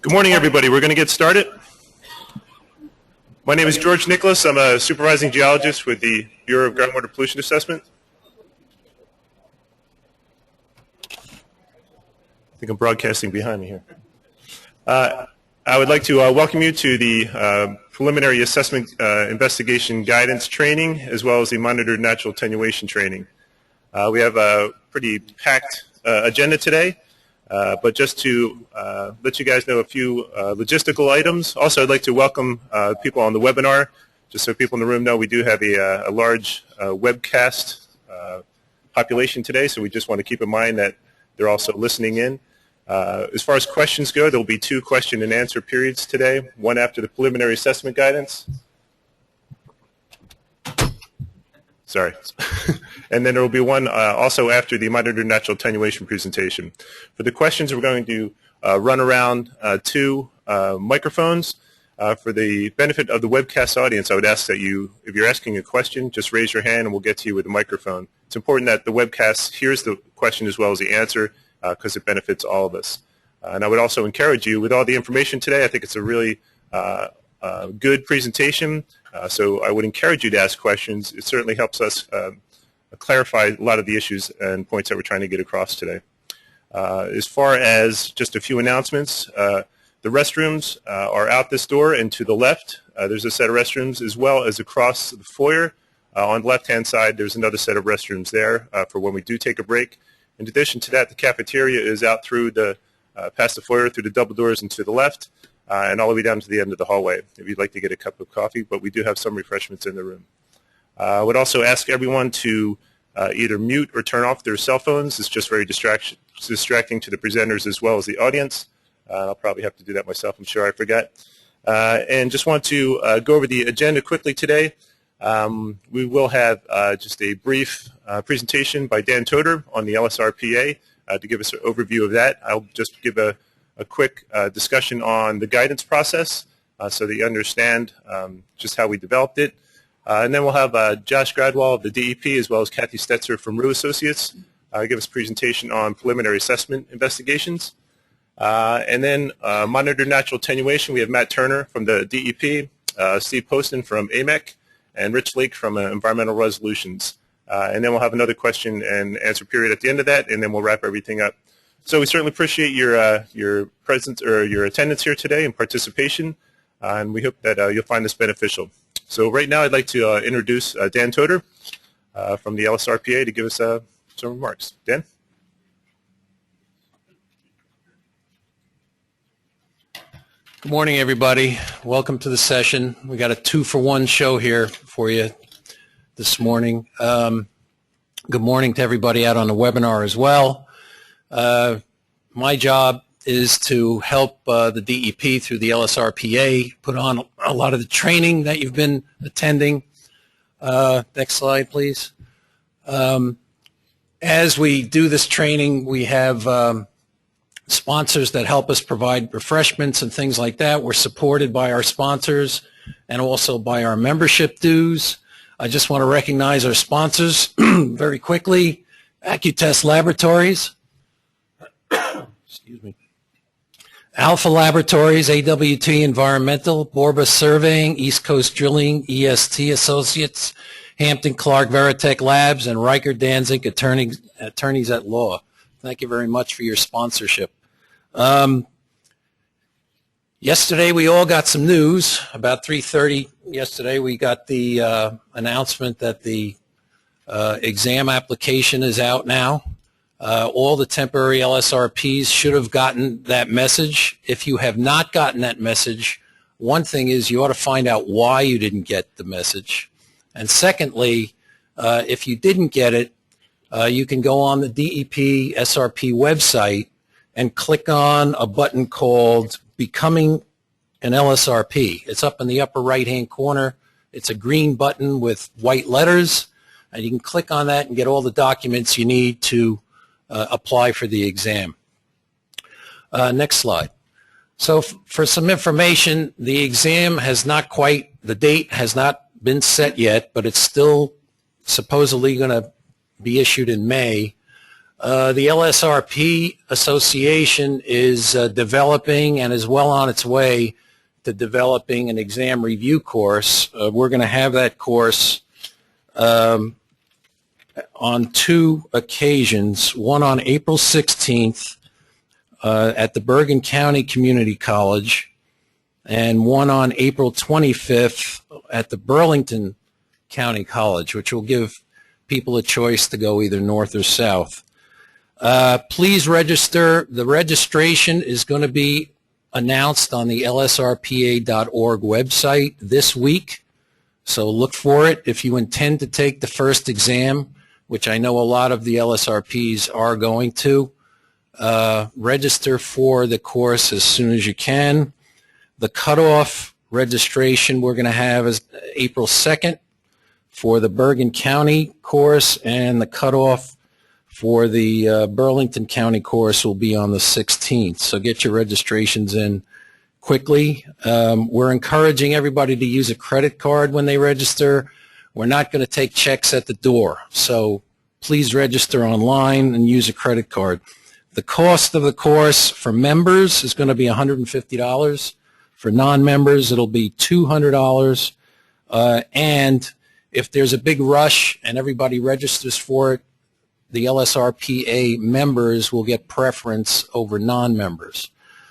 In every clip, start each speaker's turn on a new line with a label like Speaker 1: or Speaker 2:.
Speaker 1: Good morning, everybody. We're going to get started. My name is George Nicholas. I'm a supervising geologist with the Bureau of Groundwater Pollution Assessment. I think I'm broadcasting behind me here. I would like to welcome you to the preliminary assessment investigation guidance training, as well as the monitored natural attenuation training. We have a pretty packed agenda today. But just to let you guys know a few logistical items. Also, I'd like to welcome people on the webinar. Just so people in the room know, we do have a large webcast population today, so we just want to keep in mind that they're also listening in. As far as questions go, there will be 2 question and answer periods today, one after the preliminary assessment guidance. Sorry. And then there will be one also after the monitored natural attenuation presentation. For the questions, we're going to run around 2 microphones. For the benefit of the webcast audience, I would ask that you, if you're asking a question, just raise your hand and we'll get to you with a microphone. It's important that the webcast hears the question as well as the answer because it benefits all of us. And I would also encourage you, with all the information today, I think it's a really good presentation. So I would encourage you to ask questions. It certainly helps us clarify a lot of the issues and points that we're trying to get across today. As far as just a few announcements, the restrooms are out this door and to the left. There's a set of restrooms as well as across the foyer. On the left-hand side, there's another set of restrooms there for when we do take a break. In addition to that, the cafeteria is out through the past the foyer, through the double doors and to the left. And all the way down to the end of the hallway if you'd like to get a cup of coffee, but we do have some refreshments in the room. I would also ask everyone to either mute or turn off their cell phones. It's just very distracting to the presenters as well as the audience. I'll probably have to do that myself. I'm sure I forgot. And just want to go over the agenda quickly today. We will have just a brief presentation by Dan Toder on the LSRPA to give us an overview of that. I'll just give a quick discussion on the guidance process so that you understand just how we developed it. And then we'll have Josh Gradwell of the DEP as well as Kathy Stetzer from Rue Associates give us a presentation on preliminary assessment investigations. And then monitored natural attenuation, we have Matt Turner from the DEP, Steve Poston from AMEC, and Rich Lake from Environmental Resolutions. And then we'll have another question and answer period at the end of that, and then we'll wrap everything up. So we certainly appreciate your presence or your attendance here today and participation, and we hope that you'll find this beneficial. So right now I'd like to introduce Dan Toder from the LSRPA to give us some remarks. Dan?
Speaker 2: Good morning, everybody. Welcome to the session. We got a 2-for-1 show here for you this morning. Good morning to everybody out on the webinar as well. My job is to help the DEP through the LSRPA put on a lot of the training that you've been attending. Next slide, please. As we do this training, we have sponsors that help us provide refreshments and things like that. We're supported by our sponsors and also by our membership dues. I just want to recognize our sponsors very quickly. Accutest Laboratories, excuse me, Alpha Laboratories, AWT Environmental, Borba Surveying, East Coast Drilling, EST Associates, Hampton Clark Veritech Labs, and Riker Danzig Attorneys at Law. Thank you very much for your sponsorship. Yesterday we all got some news. About 3:30 yesterday we got the announcement that the exam application is out now. All the temporary LSRPs should have gotten that message. If you have not gotten that message, one thing is you ought to find out why you didn't get the message. And secondly, if you didn't get it, you can go on the DEP SRP website and click on a button called Becoming an LSRP. It's up in the upper right-hand corner. It's a green button with white letters, and you can click on that and get all the documents you need to apply for the exam. Next slide. So for some information, the exam has not quite, the date has not been set yet, but it's still supposedly going to be issued in May. The LSRP Association is developing and is well on its way to developing an exam review course. We're going to have that course on 2 occasions, one on April 16th at the Bergen County Community College, and one on April 25th at the Burlington County College, which will give people a choice to go either north or south. Please register. The registration is going to be announced on the lsrpa.org website this week, so look for it. If you intend to take the first exam, which I know a lot of the LSRPs are going to, register for the course as soon as you can. The cutoff registration we're going to have is April 2nd for the Bergen County course, and the cutoff for the Burlington County course will be on the 16th. So get your registrations in quickly. We're encouraging everybody to use a credit card when they register. We're not going to take checks at the door. So please register online and use a credit card. The cost of the course for members is going to be $150. For non-members, it'll be $200. And if there's a big rush and everybody registers for it, the LSRPA members will get preference over non-members.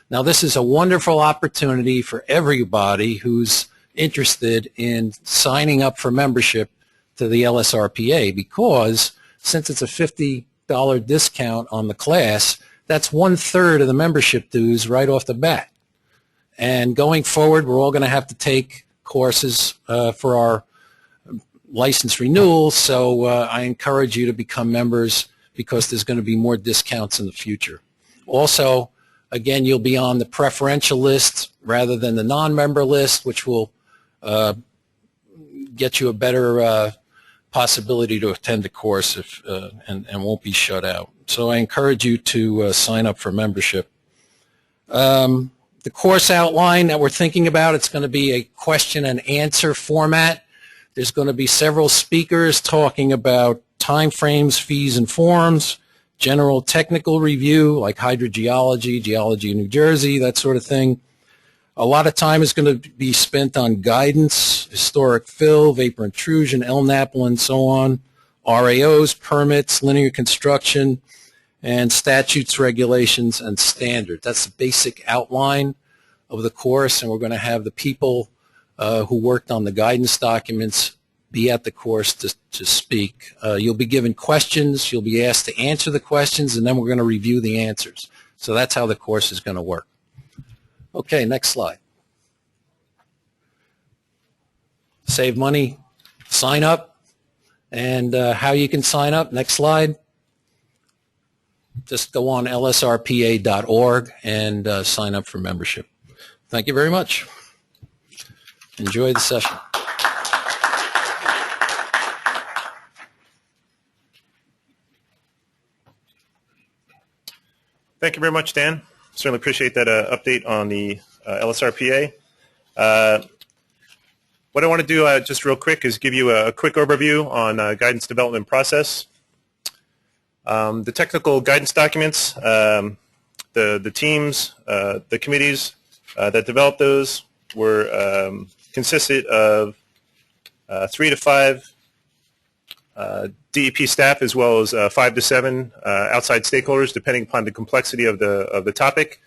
Speaker 2: Now, this is a wonderful opportunity for everybody who's interested in signing up for membership to the LSRPA, because since it's a $50 discount on the class, that's 1/3 of the membership dues right off the bat. And going forward, we're all going to have to take courses for our license renewal, so I encourage you to become members because there's going to be more discounts in the future. Also, again, you'll be on the preferential list rather than the non-member list, which will get you a better possibility to attend the course and won't be shut out. So I encourage you to sign up for membership. The course outline that we're thinking about, it's going to be a question and answer format. There's going to be several speakers talking about timeframes, fees, and forms, general technical review like hydrogeology, geology in New Jersey, that sort of thing. A lot of time is going to be spent on guidance, historic fill, vapor intrusion, LNAPL, and so on, RAOs, permits, linear construction, and statutes, regulations, and standards. That's the basic outline of the course, and we're going to have the people who worked on the guidance documents be at the course to speak. You'll be given questions, you'll be asked to answer the questions, and then we're going to review the answers. So that's how the course is going to work. Okay, next slide. Save money, sign up, and how you can sign up. Next slide. Just go on lsrpa.org and sign up for membership. Thank you very much. Enjoy the session.
Speaker 1: Thank you very much, Dan. Certainly appreciate that update on the LSRPA. What I want to do just real quick is give you a quick overview on guidance development process. The technical guidance documents, the teams, the committees that developed those were consisted of 3 to 5 DEP staff, as well as 5 to 7 outside stakeholders, depending upon the complexity of the topic.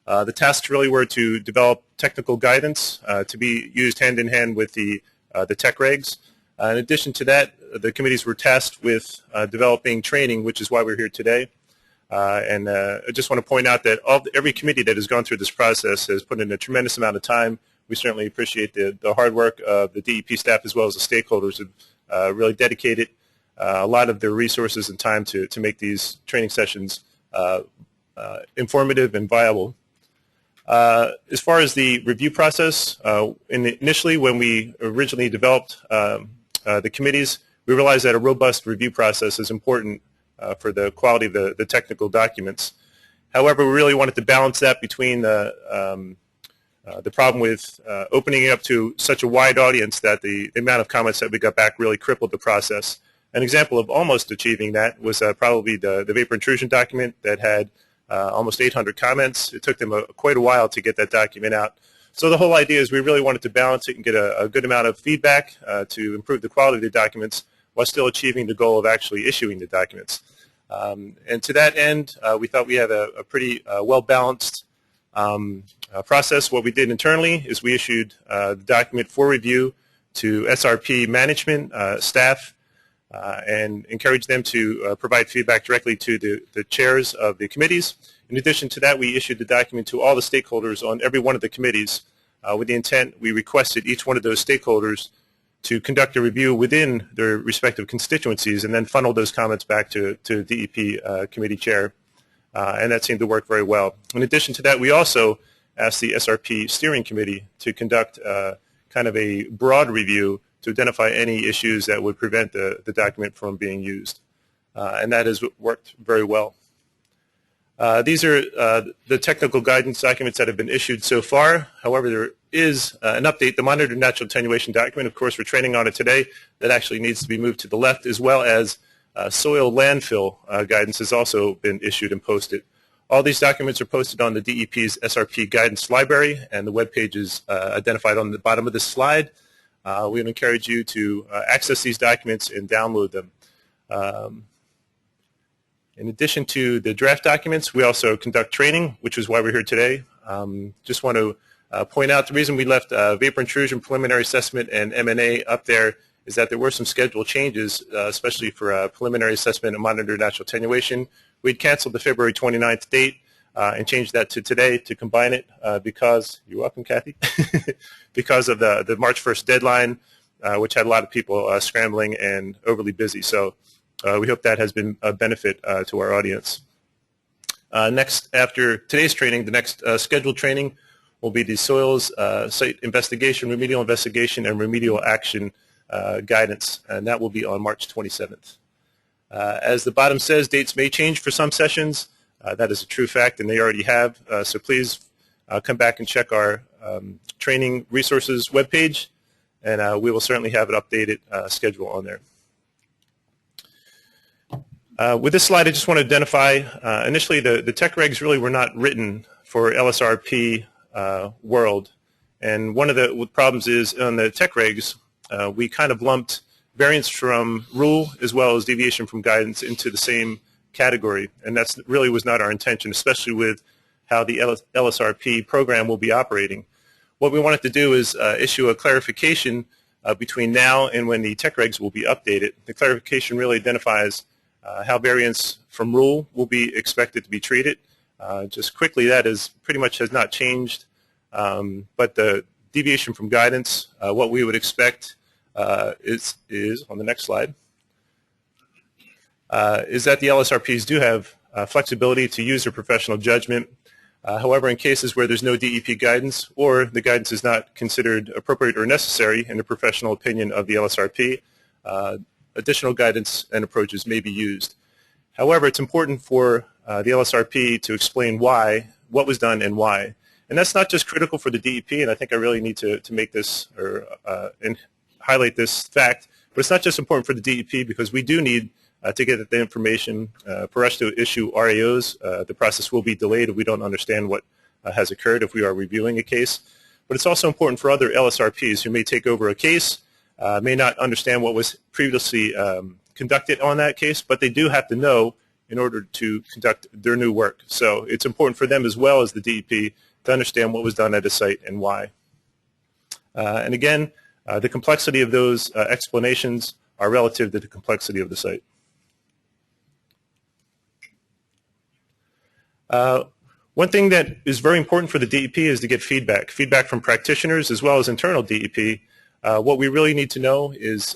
Speaker 1: The tasks really were to develop technical guidance to be used hand in hand with the tech regs. In addition to that, the committees were tasked with developing training, which is why we're here today. And I just want to point out that every committee that has gone through this process has put in a tremendous amount of time. We certainly appreciate the hard work of the DEP staff as well as the stakeholders who really dedicated a lot of their resources and time to make these training sessions informative and viable. As far as the review process, initially when we originally developed the committees, we realized that a robust review process is important for the quality of the technical documents. However, we really wanted to balance that between the problem with opening it up to such a wide audience that the amount of comments that we got back really crippled the process. An example of almost achieving that was probably the vapor intrusion document that had almost 800 comments. It took them quite a while to get that document out. So the whole idea is we really wanted to balance it and get a good amount of feedback to improve the quality of the documents while still achieving the goal of actually issuing the documents. And to that end, we thought we had a pretty well-balanced process. What we did internally is we issued the document for review to SRP management, staff, and encouraged them to provide feedback directly to the chairs of the committees. In addition to that, we issued the document to all the stakeholders on every one of the committees with the intent we requested each one of those stakeholders to conduct a review within their respective constituencies and then funnel those comments back to DEP committee chair. And that seemed to work very well. In addition to that, we also asked the SRP steering committee to conduct kind of a broad review to identify any issues that would prevent the document from being used. And that has worked very well. These are the technical guidance documents that have been issued so far. However, there is an update. The monitored natural attenuation document, of course, we're training on it today. That actually needs to be moved to the left, as well as soil landfill guidance has also been issued and posted. All these documents are posted on the DEP's SRP guidance library, and the web page is identified on the bottom of this slide. We would encourage you to access these documents and download them. In addition to the draft documents, we also conduct training, which is why we're here today. Just want to point out the reason we left vapor intrusion, preliminary assessment, and M&A up there is that there were some schedule changes, especially for preliminary assessment and monitored natural attenuation. We'd canceled the February 29th date and changed that to today to combine it because, you're welcome, Kathy, because of the March 1st deadline, which had a lot of people scrambling and overly busy. So we hope that has been a benefit to our audience. Next, after today's training, the next scheduled training will be the soils site investigation, remedial investigation, and remedial action guidance, and that will be on March 27th. As the bottom says, dates may change for some sessions. That is a true fact, and they already have. So please come back and check our training resources webpage, and we will certainly have an updated schedule on there. With this slide, I just want to identify, initially the tech regs really were not written for LSRP world. And one of the problems is on the tech regs, we kind of lumped variance from rule as well as deviation from guidance into the same category. And that really was not our intention, especially with how the LSRP program will be operating. What we wanted to do is issue a clarification between now and when the tech regs will be updated. The clarification really identifies how variance from rule will be expected to be treated. Just quickly, that is pretty much has not changed, but the deviation from guidance, what we would expect is on the next slide, is that the LSRPs do have flexibility to use their professional judgment. However, in cases where there's no DEP guidance or the guidance is not considered appropriate or necessary in the professional opinion of the LSRP, additional guidance and approaches may be used. However, it's important for the LSRP to explain why, what was done and why. And that's not just critical for the DEP, and I think I really need to make this or and highlight this fact, but it's not just important for the DEP because we do need to get the information for us to issue RAOs. The process will be delayed if we don't understand what has occurred if we are reviewing a case. But it's also important for other LSRPs who may take over a case, may not understand what was previously conducted on that case, but they do have to know in order to conduct their new work. So it's important for them as well as the DEP to understand what was done at a site and why. And again, the complexity of those explanations are relative to the complexity of the site. One thing that is very important for the DEP is to get feedback from practitioners as well as internal DEP. What we really need to know is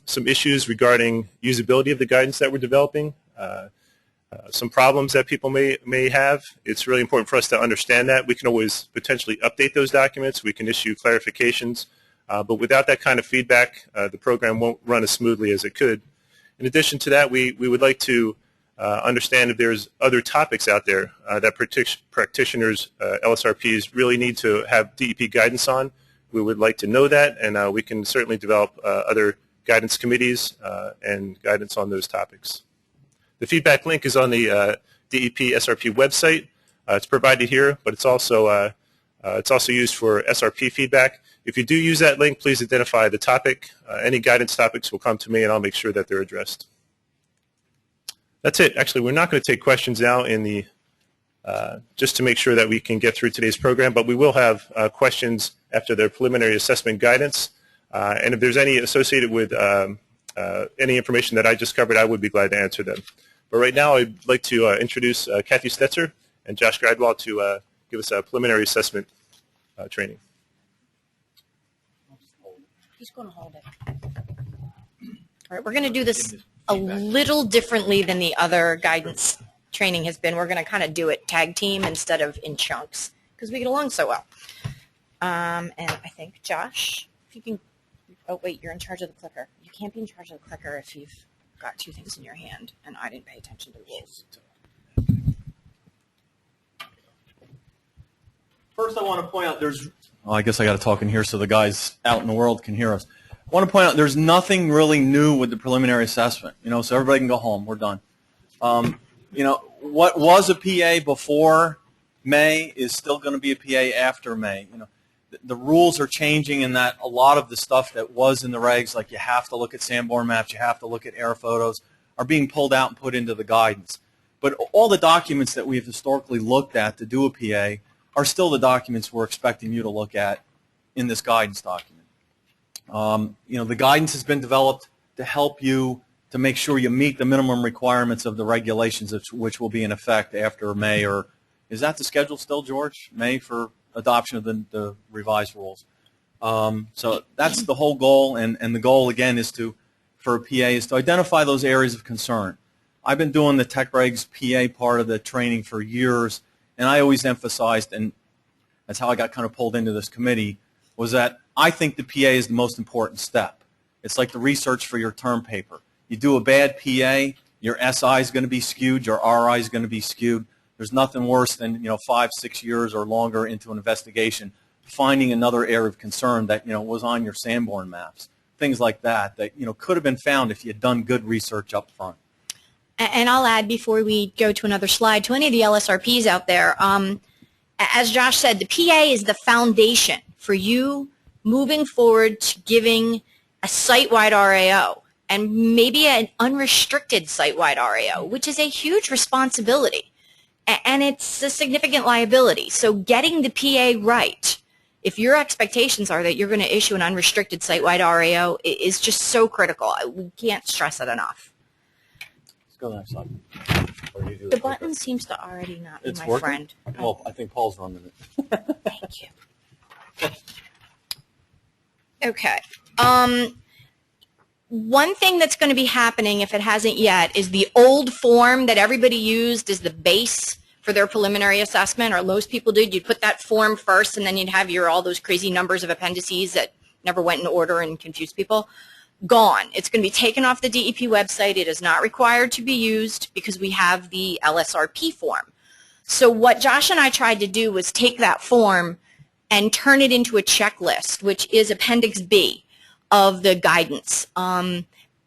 Speaker 1: some issues regarding usability of the guidance that we're developing, some problems that people may have. It's really important for us to understand that. We can always potentially update those documents. We can issue clarifications. But without that kind of feedback, the program won't run as smoothly as it could. In addition to that, we would like to understand if there's other topics out there that practitioners, LSRPs, really need to have DEP guidance on. We would like to know that, and we can certainly develop other guidance committees and guidance on those topics. The feedback link is on the DEP SRP website. It's provided here, but it's also used for SRP feedback. If you do use that link, please identify the topic. Any guidance topics will come to me, and I'll make sure that they're addressed. That's it. Actually, we're not going to take questions now in the just to make sure that we can get through today's program, but we will have questions after the preliminary assessment guidance. And if there's any associated with any information that I just covered, I would be glad to answer them. But right now, I'd like to introduce Kathy Stetzer and Josh Gradwell to give us a preliminary assessment training.
Speaker 3: He's going to hold it. All right, we're going to do this a little differently than the other guidance training has been. We're going to kind of do it tag team instead of in chunks because we get along so well. And I think, Josh, if you can, oh, wait, you're in charge of the clicker. You can't be in charge of the clicker if you've got two things in your hand, and I didn't pay attention to the rules.
Speaker 4: First, I want to point out I guess I got to talk in here so the guys out in the world can hear us. I want to point out there's nothing really new with the preliminary assessment, so everybody can go home. We're done. What was a PA before May is still going to be a PA after May. The rules are changing in that a lot of the stuff that was in the regs, like you have to look at Sanborn Maps, you have to look at air photos, are being pulled out and put into the guidance. But all the documents that we've historically looked at to do a PA are still the documents we're expecting you to look at in this guidance document. The guidance has been developed to help you to make sure you meet the minimum requirements of the regulations which will be in effect after May, or is that the schedule still, George? May for adoption of the revised rules. So that's the whole goal, and the goal again is for a PA is to identify those areas of concern. I've been doing the Tech Regs PA part of the training for years, and I always emphasized, and that's how I got kind of pulled into this committee, was that I think the PA is the most important step. It's like the research for your term paper. You do a bad PA, your SI is going to be skewed, your RI is going to be skewed. There's nothing worse than 5, 6 years or longer into an investigation, finding another area of concern that was on your Sanborn maps, things like that could have been found if you had done good research up front.
Speaker 3: And I'll add before we go to another slide to any of the LSRPs out there, as Josh said, the PA is the foundation for you moving forward to giving a site-wide RAO and maybe an unrestricted site-wide RAO, which is a huge responsibility. And it's a significant liability. So getting the PA right, if your expectations are that you're going to issue an unrestricted site-wide RAO, is just so critical. We can't stress it enough.
Speaker 4: Let's go to the next slide.
Speaker 3: The button seems to already not be my friend.
Speaker 4: Well, I think Paul's running it.
Speaker 3: Thank you. Okay. One thing that's going to be happening, if it hasn't yet, is the old form that everybody used as the base for their preliminary assessment, or most people did. You'd put that form first, and then you'd have all those crazy numbers of appendices that never went in order and confused people. Gone. It's going to be taken off the DEP website. It is not required to be used because we have the LSRP form. So what Josh and I tried to do was take that form and turn it into a checklist, which is Appendix B of the guidance.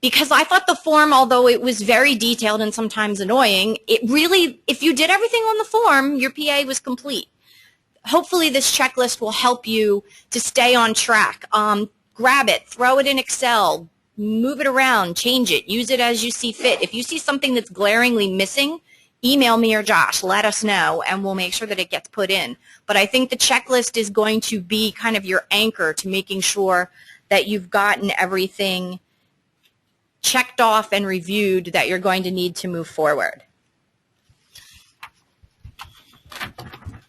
Speaker 3: Because I thought the form, although it was very detailed and sometimes annoying, it really, if you did everything on the form, your PA was complete. Hopefully this checklist will help you to stay on track. Grab it, throw it in Excel, move it around, change it, use it as you see fit. If you see something that's glaringly missing, email me or Josh, let us know, and we'll make sure that it gets put in. But I think the checklist is going to be kind of your anchor to making sure that you've gotten everything checked off and reviewed that you're going to need to move forward.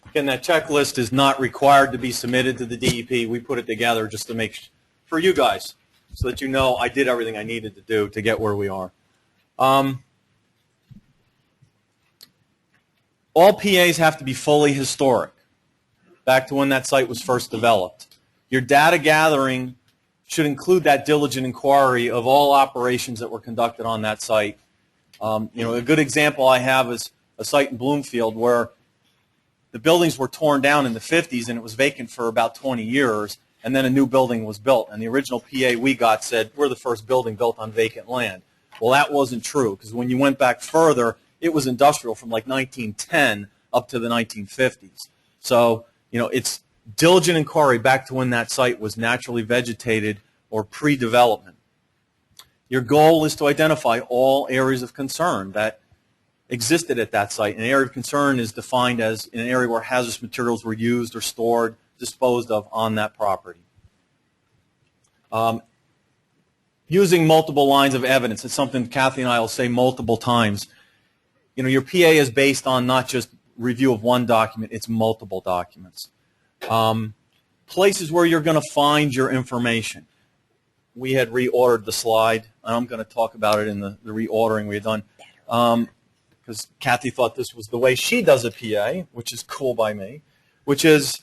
Speaker 4: Again, that checklist is not required to be submitted to the DEP. We put it together just to make for you guys so that I did everything I needed to do to get where we are. All PAs have to be fully historic, back to when that site was first developed. Your data gathering should include that diligent inquiry of all operations that were conducted on that site. A good example I have is a site in Bloomfield where the buildings were torn down in the 50s and it was vacant for about 20 years, and then a new building was built. And the original PA we got said, we're the first building built on vacant land. Well, that wasn't true, because when you went back further, it was industrial from like 1910 up to the 1950s. So, it's diligent inquiry back to when that site was naturally vegetated or pre-development. Your goal is to identify all areas of concern that existed at that site. An area of concern is defined as an area where hazardous materials were used or stored, disposed of on that property. Using multiple lines of evidence, it's something Kathy and I will say multiple times. Your PA is based on not just review of one document, it's multiple documents. Places where you're going to find your information. We had reordered the slide, and I'm going to talk about it in the reordering we had done, because Kathy thought this was the way she does a PA, which is cool by me, which is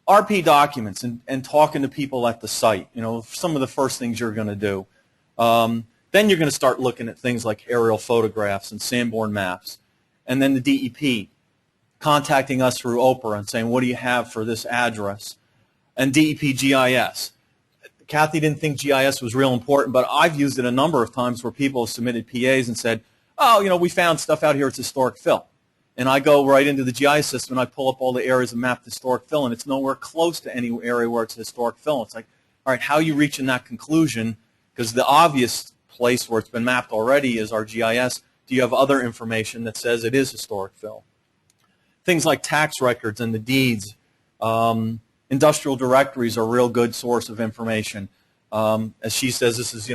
Speaker 4: RP documents and talking to people at the site. Some of the first things you're going to do. Then you're going to start looking at things like aerial photographs and Sanborn Maps. And then the DEP contacting us through Oprah and saying, what do you have for this address? And DEP GIS. Kathy didn't think GIS was real important, but I've used it a number of times where people have submitted PAs and said, oh, we found stuff out here, it's historic fill. And I go right into the GIS system and I pull up all the areas of mapped historic fill, and it's nowhere close to any area where it's historic fill. It's like, all right, how are you reaching that conclusion? Because the obvious place where it's been mapped already is our GIS. Do you have other information that says it is historic fill? Things like tax records and the deeds. Industrial directories are a real good source of information. As she says, this is,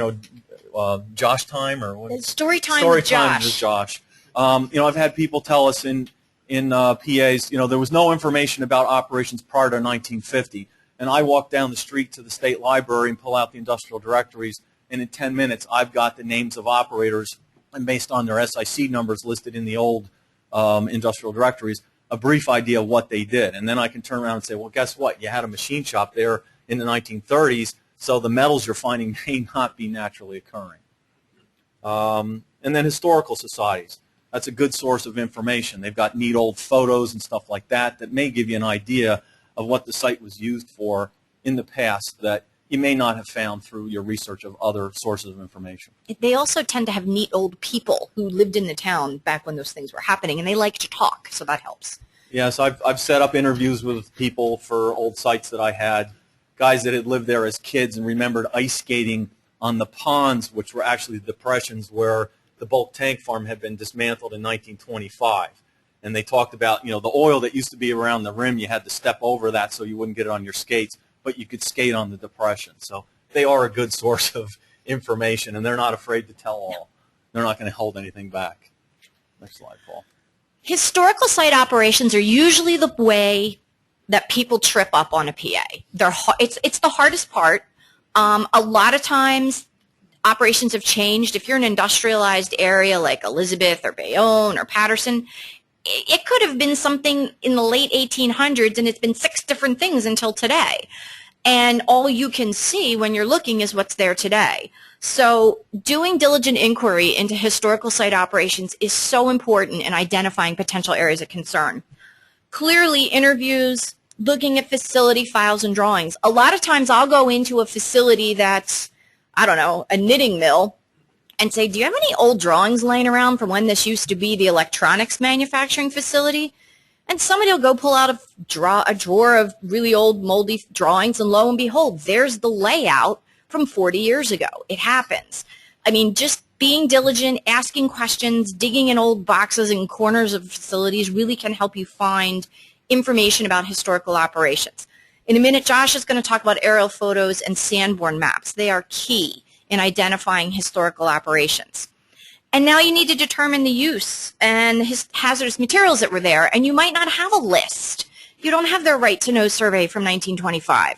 Speaker 4: Josh time or what?
Speaker 3: Story time
Speaker 4: Story
Speaker 3: with
Speaker 4: time
Speaker 3: Josh.
Speaker 4: with Josh. I've had people tell us in PAs, there was no information about operations prior to 1950. And I walk down the street to the state library and pull out the industrial directories, and in 10 minutes I've got the names of operators, and based on their SIC numbers listed in the old industrial directories, a brief idea of what they did. And then I can turn around and say, well, guess what? You had a machine shop there in the 1930s, so the metals you're finding may not be naturally occurring. And then historical societies. That's a good source of information. They've got neat old photos and stuff like that that may give you an idea of what the site was used for in the past that you may not have found through your research of other sources of information.
Speaker 3: They also tend to have neat old people who lived in the town back when those things were happening, and they like to talk, so that helps.
Speaker 4: Yes, I've set up interviews with people for old sites that I had, guys that had lived there as kids and remembered ice skating on the ponds, which were actually the depressions where the bulk tank farm had been dismantled in 1925. And they talked about, the oil that used to be around the rim, you had to step over that so you wouldn't get it on your skates, but you could skate on the depression. So they are a good source of information, and they're not afraid to tell all. They're not going to hold anything back. Next slide, Paul.
Speaker 3: Historical site operations are usually the way that people trip up on a PA. It's the hardest part. A lot of times, operations have changed. If you're in an industrialized area like Elizabeth or Bayonne or Patterson, it could have been something in the late 1800s, and it's been 6 different things until today. And all you can see when you're looking is what's there today. So doing diligent inquiry into historical site operations is so important in identifying potential areas of concern. Clearly, interviews, looking at facility files and drawings. A lot of times I'll go into a facility that's, I don't know, a knitting mill, and say, do you have any old drawings laying around from when this used to be the electronics manufacturing facility? And somebody will go pull out a drawer of really old moldy drawings, and lo and behold, there's the layout from 40 years ago. It happens. I mean, just being diligent, asking questions, digging in old boxes and corners of facilities really can help you find information about historical operations. In a minute, Josh is going to talk about aerial photos and Sanborn maps. They are key in identifying historical operations. And now you need to determine the use and hazardous materials that were there, and you might not have a list. You don't have their right to know survey from 1925,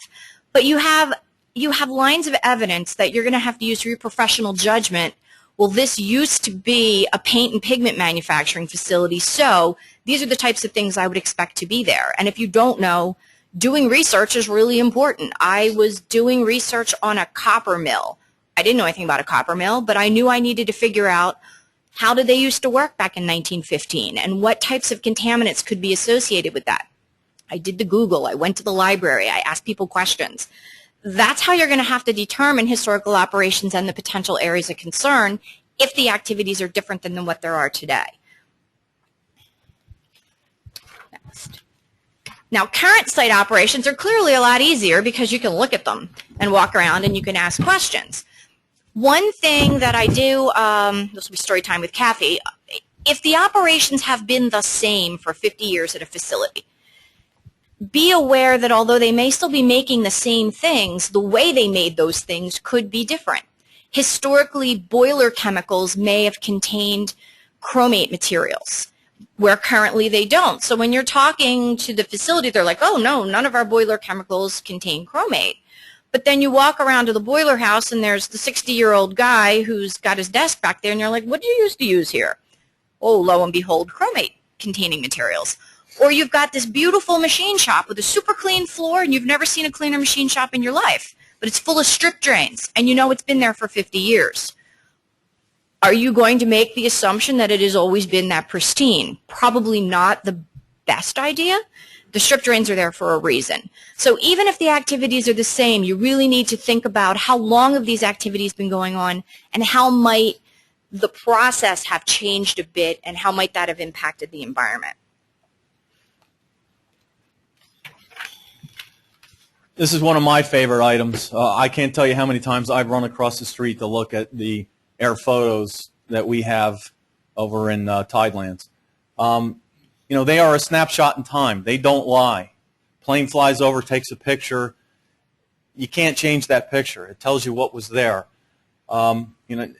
Speaker 3: but you have lines of evidence that you're going to have to use for your professional judgment. Well, this used to be a paint and pigment manufacturing facility, so these are the types of things I would expect to be there. And if you don't know, doing research is really important. I was doing research on a copper mill. I didn't know anything about a copper mill, but I knew I needed to figure out how did they used to work back in 1915 and what types of contaminants could be associated with that. I did the Google, I went to the library, I asked people questions. That's how you're going to have to determine historical operations and the potential areas of concern if the activities are different than what there are today. Next. Now, current site operations are clearly a lot easier because you can look at them and walk around and you can ask questions. One thing that I do, this will be story time with Kathy, if the operations have been the same for 50 years at a facility, be aware that although they may still be making the same things, the way they made those things could be different. Historically, boiler chemicals may have contained chromate materials, where currently they don't. So when you're talking to the facility, they're like, oh no, none of our boiler chemicals contain chromate. But then you walk around to the boiler house and there's the 60-year-old guy who's got his desk back there and you're like, what do you used to use here? Oh, lo and behold, chromate containing materials. Or you've got this beautiful machine shop with a super clean floor and you've never seen a cleaner machine shop in your life, but it's full of strip drains and you know it's been there for 50 years. Are you going to make the assumption that it has always been that pristine? Probably not the best idea. The strip drains are there for a reason. So even if the activities are the same, you really need to think about how long have these activities been going on and how might the process have changed a bit and how might that have impacted the environment.
Speaker 4: This is one of my favorite items. I can't tell you how many times I've run across the street to look at the air photos that we have over in Tidelands. You know, they are a snapshot in time. They don't lie. Plane flies over, takes a picture. You can't change that picture. It tells you what was there. You know,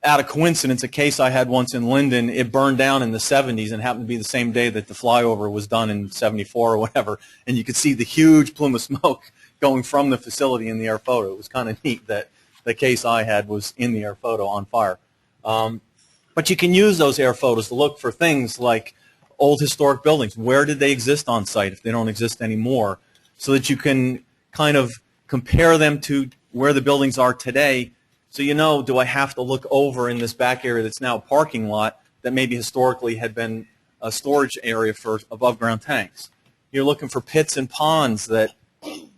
Speaker 4: out of coincidence, a case I had once in Linden, it burned down in the 70s and happened to be the same day that the flyover was done in 74 or whatever. And you could see the huge plume of smoke going from the facility in the air photo. It was kind of neat that the case I had was in the air photo on fire. But you can use those air photos to look for things like old historic buildings. Where did they exist on site if they don't exist anymore? So that you can kind of compare them to where the buildings are today. So you know, do I have to look over in this back area that's now a parking lot that maybe historically had been a storage area for above ground tanks? You're looking for pits and ponds that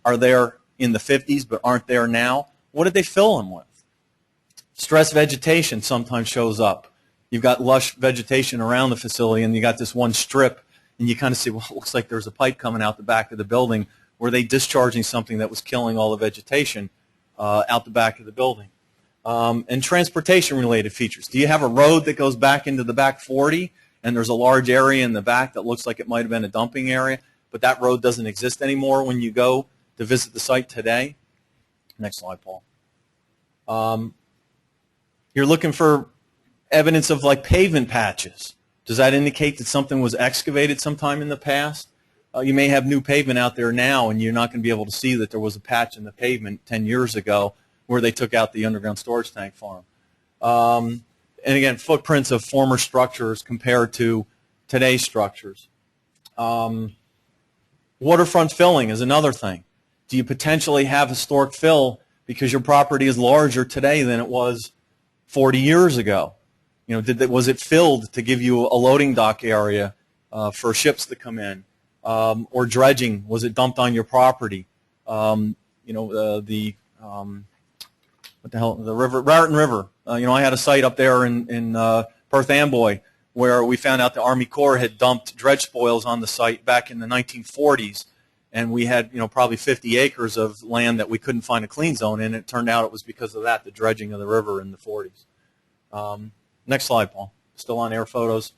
Speaker 4: are there in the 50s but aren't there now. What did they fill them with? Stress vegetation sometimes shows up. You've got lush vegetation around the facility and you got this one strip and you kind of see, well, it looks like there's a pipe coming out the back of the building. Were they discharging something that was killing all the vegetation out the back of the building? And transportation-related features. Do you have a road that goes back into the back 40 and there's a large area in the back that looks like it might have been a dumping area, but that road doesn't exist anymore when you go to visit the site today? Next slide, Paul. You're looking for evidence of like pavement patches. Does that indicate that something was excavated sometime in the past? You may have new pavement out there now and you're not going to be able to see that there was a patch in the pavement 10 years ago where they took out the underground storage tank farm. And again, footprints of former structures compared to today's structures. Waterfront filling is another thing. Do you potentially have historic fill because your property is larger today than it was 40 years ago? You know, was it filled to give you a loading dock area for ships to come in? Or dredging, was it dumped on your property? You know, what the hell, the river, Raritan River. You know, I had a site up there in Perth Amboy where we found out the Army Corps had dumped dredge spoils on the site back in the 1940s, and we had, you know, probably 50 acres of land that we couldn't find a clean zone in. It turned out it was because of that, the dredging of the river in the 40s. Next slide, Paul. Still on air photos.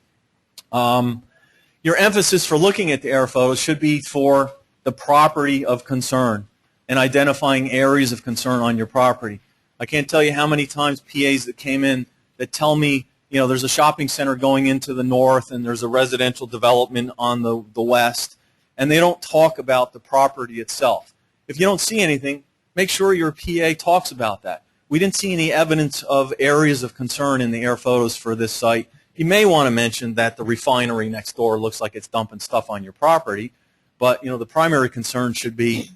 Speaker 4: Your emphasis for looking at the air photos should be for the property of concern and identifying areas of concern on your property. I can't tell you how many times PAs that came in that tell me, you know, there's a shopping center going into the north and there's a residential development on the west, and they don't talk about the property itself. If you don't see anything, make sure your PA talks about that. We didn't see any evidence of areas of concern in the air photos for this site. You may want to mention that the refinery next door looks like it's dumping stuff on your property, but, you know, the primary concern should be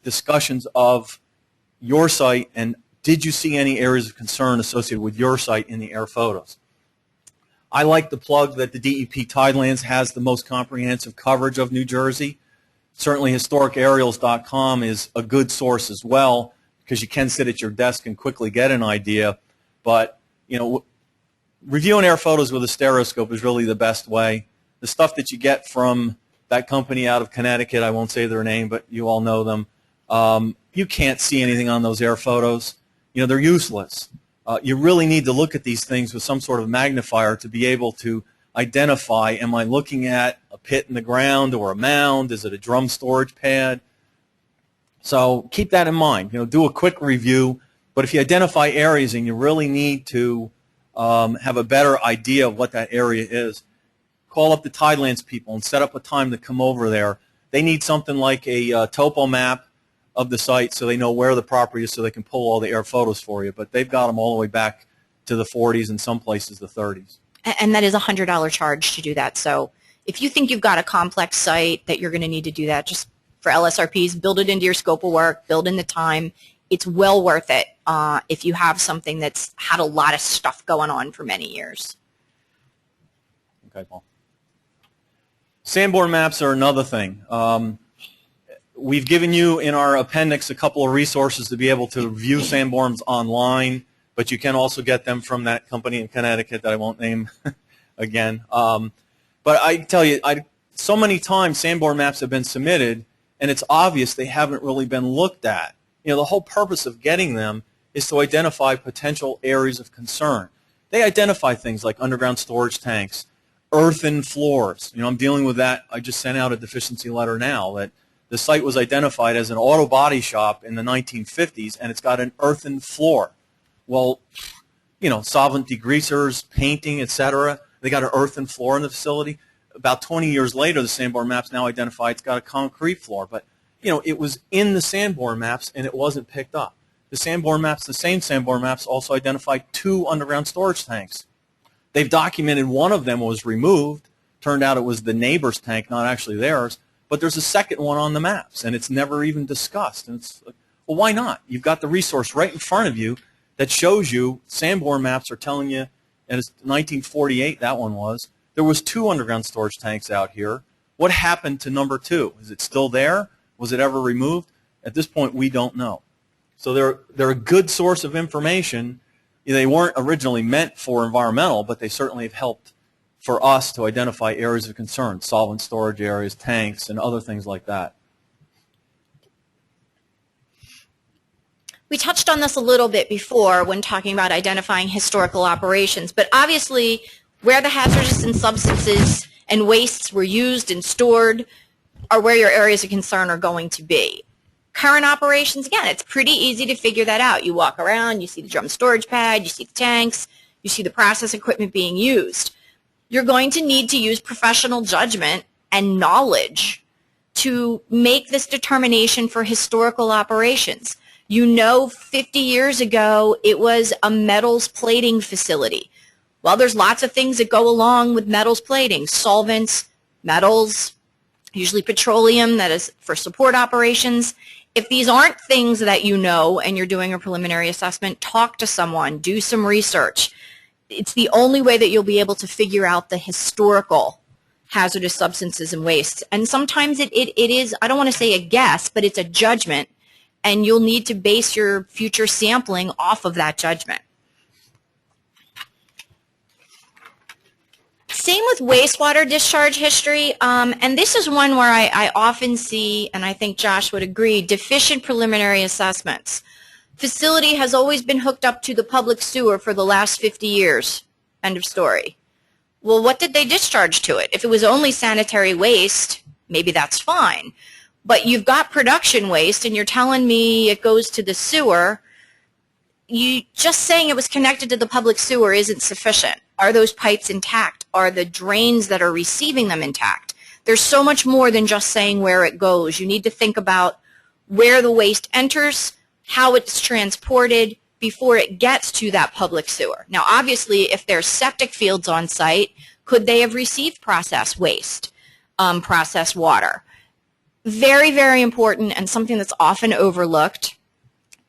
Speaker 4: discussions of your site and did you see any areas of concern associated with your site in the air photos? I like the plug that the DEP Tidelands has the most comprehensive coverage of New Jersey. Certainly historicaerials.com is a good source as well, because you can sit at your desk and quickly get an idea. But, reviewing air photos with a stereoscope is really the best way. The stuff that you get from that company out of Connecticut, I won't say their name, but you all know them, you can't see anything on those air photos. They're useless. You really need to look at these things with some sort of magnifier to be able to identify, am I looking at a pit in the ground or a mound? Is it a drum storage pad? So keep that in mind. Do a quick review. But if you identify areas and you really need to have a better idea of what that area is, call up the Tidelands people and set up a time to come over there. They need something like a topo map of the site so they know where the property is so they can pull all the air photos for you. But they've got them all the way back to the 40s and some places the 30s.
Speaker 3: And that is a $100 charge to do that. So if you think you've got a complex site that you're going to need to do that, just for LSRPs, build it into your scope of work, build in the time. It's well worth it if you have something that's had a lot of stuff going on for many years.
Speaker 4: Okay, Paul. Sanborn maps are another thing. We've given you in our appendix a couple of resources to be able to view Sanborns online, but you can also get them from that company in Connecticut that I won't name again. But I tell you, so many times Sanborn maps have been submitted, and it's obvious they haven't really been looked at. The whole purpose of getting them is to identify potential areas of concern. They identify things like underground storage tanks, earthen floors. I'm dealing with that. I just sent out a deficiency letter now that the site was identified as an auto body shop in the 1950s, and it's got an earthen floor. Well, solvent degreasers, painting, etc., they got an earthen floor in the facility. About 20 years later, the Sanborn maps now identify it's got a concrete floor. But, it was in the Sanborn maps, and it wasn't picked up. The Sanborn maps, the same Sanborn maps, also identified 2 underground storage tanks. They've documented one of them was removed. Turned out it was the neighbor's tank, not actually theirs. But there's a second one on the maps, and it's never even discussed. And it's like, well, why not? You've got the resource right in front of you that shows you Sanborn maps are telling you, and it's 1948, that one was, there was 2 underground storage tanks out here. What happened to number 2? Is it still there? Was it ever removed? At this point, we don't know. So they're a good source of information. They weren't originally meant for environmental, but they certainly have helped for us to identify areas of concern, solvent storage areas, tanks, and other things like that.
Speaker 3: We touched on this a little bit before when talking about identifying historical operations, but obviously where the hazardous and substances and wastes were used and stored are where your areas of concern are going to be. Current operations, again, it's pretty easy to figure that out. You walk around, you see the drum storage pad, you see the tanks, you see the process equipment being used. You're going to need to use professional judgment and knowledge to make this determination for historical operations. 50 years ago, it was a metals plating facility. Well, there's lots of things that go along with metals plating, solvents, metals, usually petroleum, that is for support operations. If these aren't things that you know and you're doing a preliminary assessment, talk to someone, do some research. It's the only way that you'll be able to figure out the historical hazardous substances and wastes. And sometimes it is, I don't want to say a guess, but it's a judgment, and you'll need to base your future sampling off of that judgment. Same with wastewater discharge history, and this is one where I often see, and I think Josh would agree, deficient preliminary assessments. Facility has always been hooked up to the public sewer for the last 50 years. End of story. Well, what did they discharge to it? If it was only sanitary waste, maybe that's fine. But you've got production waste, and you're telling me it goes to the sewer. You just saying it was connected to the public sewer isn't sufficient. Are those pipes intact? Are the drains that are receiving them intact? There's so much more than just saying where it goes. You need to think about where the waste enters, how it's transported before it gets to that public sewer. Now, obviously, if there's septic fields on site, could they have received processed waste, processed water? Very, very important, and something that's often overlooked.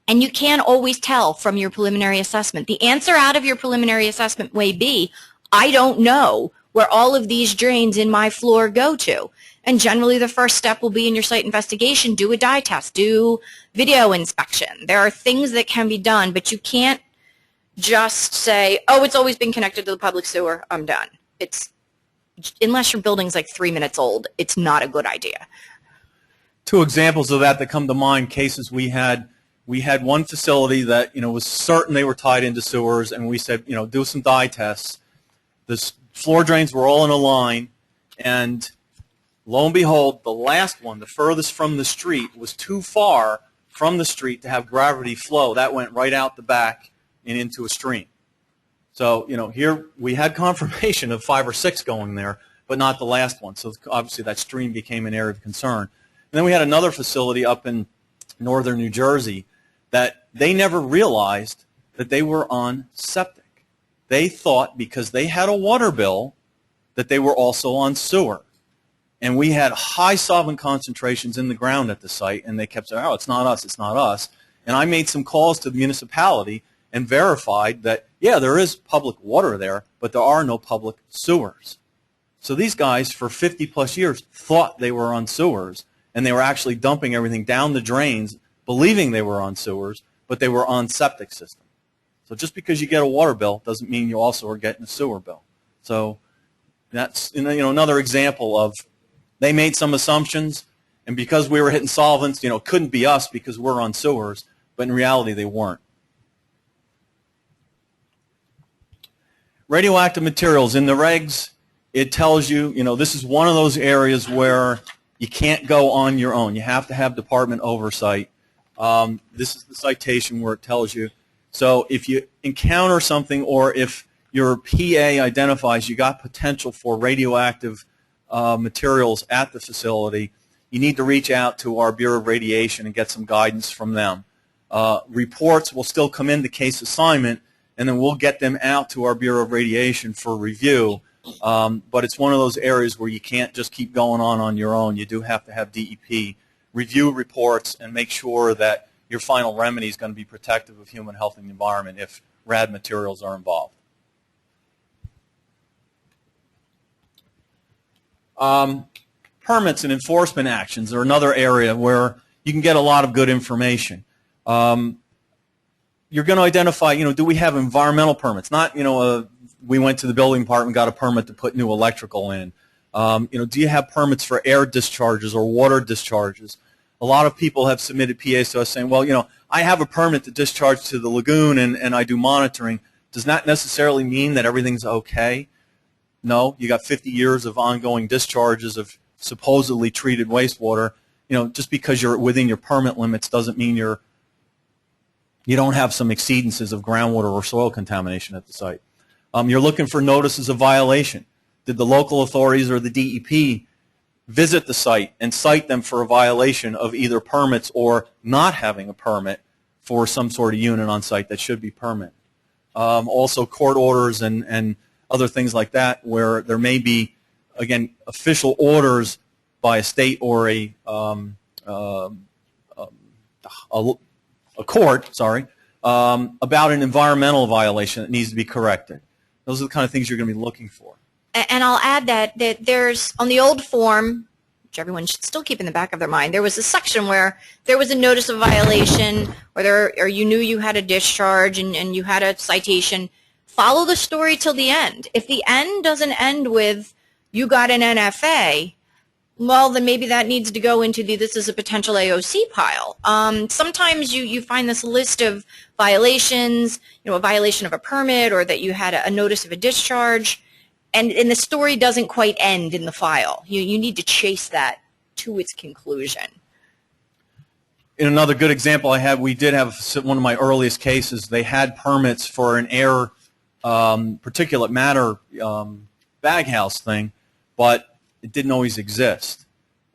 Speaker 3: And you can't always tell from your preliminary assessment. The answer out of your preliminary assessment may be, I don't know where all of these drains in my floor go to. And generally the first step will be in your site investigation, do a dye test, do video inspection. There are things that can be done, but you can't just say, oh, it's always been connected to the public sewer, I'm done. Unless your building's like 3 minutes old, it's not a good idea.
Speaker 4: Two examples of that come to mind, cases we had one facility that, was certain they were tied into sewers, and we said, do some dye tests. The floor drains were all in a line, and lo and behold, the last one, the furthest from the street, was too far from the street to have gravity flow. That went right out the back and into a stream. So, here we had confirmation of 5 or 6 going there, but not the last one. So obviously that stream became an area of concern. And then we had another facility up in northern New Jersey that they never realized that they were on septic. They thought because they had a water bill that they were also on sewer. And we had high solvent concentrations in the ground at the site, and they kept saying, oh, it's not us, it's not us. And I made some calls to the municipality and verified that, yeah, there is public water there, but there are no public sewers. So these guys, for 50-plus years, thought they were on sewers, and they were actually dumping everything down the drains, believing they were on sewers, but they were on septic system. So just because you get a water bill doesn't mean you also are getting a sewer bill. So that's another example of they made some assumptions, and because we were hitting solvents, it couldn't be us because we're on sewers, but in reality they weren't. Radioactive materials. In the regs, it tells you, this is one of those areas where you can't go on your own. You have to have department oversight. This is the citation where it tells you. So if you encounter something, or if your PA identifies you got potential for radioactive materials at the facility, you need to reach out to our Bureau of Radiation and get some guidance from them. Reports will still come into case assignment, and then we'll get them out to our Bureau of Radiation for review. But it's one of those areas where you can't just keep going on your own. You do have to have DEP review reports and make sure that your final remedy is going to be protective of human health and the environment if rad materials are involved. Permits and enforcement actions are another area where you can get a lot of good information. You're going to identify, do we have environmental permits? Not, we went to the building department, got a permit to put new electrical in. Do you have permits for air discharges or water discharges? A lot of people have submitted PAs to us saying, well, I have a permit to discharge to the lagoon and I do monitoring. Does that necessarily mean that everything's okay? No, you got 50 years of ongoing discharges of supposedly treated wastewater. Just because you're within your permit limits doesn't mean you don't have some exceedances of groundwater or soil contamination at the site. You're looking for notices of violation. Did the local authorities or the DEP visit the site and cite them for a violation of either permits or not having a permit for some sort of unit on site that should be permitted? Also court orders and other things like that where there may be, again, official orders by a state or a court, about an environmental violation that needs to be corrected. Those are the kind of things you're going to be looking for.
Speaker 3: And I'll add that there's, on the old form, which everyone should still keep in the back of their mind, there was a section where there was a notice of violation, or you knew you had a discharge and you had a citation. Follow the story till the end. If the end doesn't end with you got an NFA, well, then maybe that needs to go into this is a potential AOC pile. Sometimes you find this list of violations, a violation of a permit or that you had a notice of a discharge, and the story doesn't quite end in the file. You need to chase that to its conclusion.
Speaker 4: In another good example I had, we did have one of my earliest cases. They had permits for an air particulate matter baghouse thing, but it didn't always exist.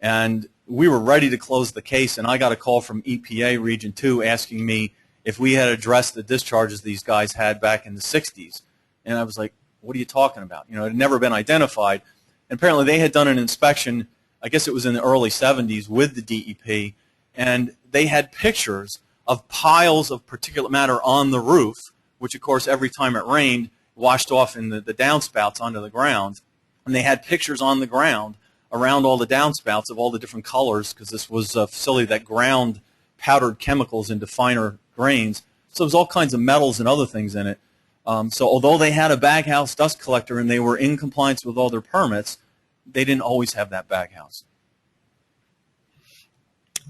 Speaker 4: And we were ready to close the case, and I got a call from EPA Region 2 asking me if we had addressed the discharges these guys had back in the 60s. And I was like, what are you talking about? It had never been identified. And apparently they had done an inspection, I guess it was in the early 70s, with the DEP, and they had pictures of piles of particulate matter on the roof, which, of course, every time it rained, washed off in the downspouts onto the ground. and they had pictures on the ground around all the downspouts of all the different colors, because this was a facility that ground powdered chemicals into finer grains. So there's all kinds of metals and other things in it. So although they had a baghouse dust collector and they were in compliance with all their permits, they didn't always have that baghouse.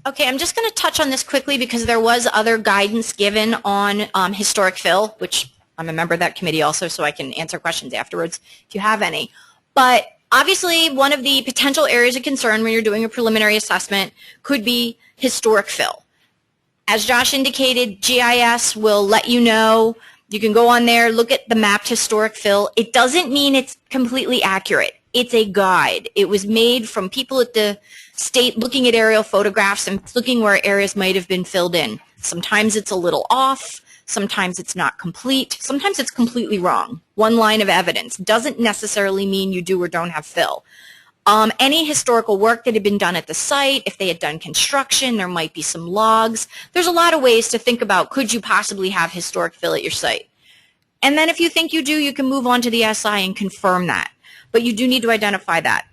Speaker 3: Okay, I'm just going to touch on this quickly because there was other guidance given on historic fill, which I'm a member of that committee also, so I can answer questions afterwards if you have any. But obviously, one of the potential areas of concern when you're doing a preliminary assessment could be historic fill. As Josh indicated, GIS will let you know. You can go on there, look at the mapped historic fill. It doesn't mean it's completely accurate. It's a guide. It was made from people at the state looking at aerial photographs and looking where areas might have been filled in. Sometimes it's a little off. Sometimes it's not complete. Sometimes it's completely wrong. One line of evidence doesn't necessarily mean you do or don't have fill. Any historical work that had been done at the site, if they had done construction, there might be some logs. There's a lot of ways to think about, could you possibly have historic fill at your site? And then if you think you do, you can move on to the SI and confirm that. But you do need to identify that.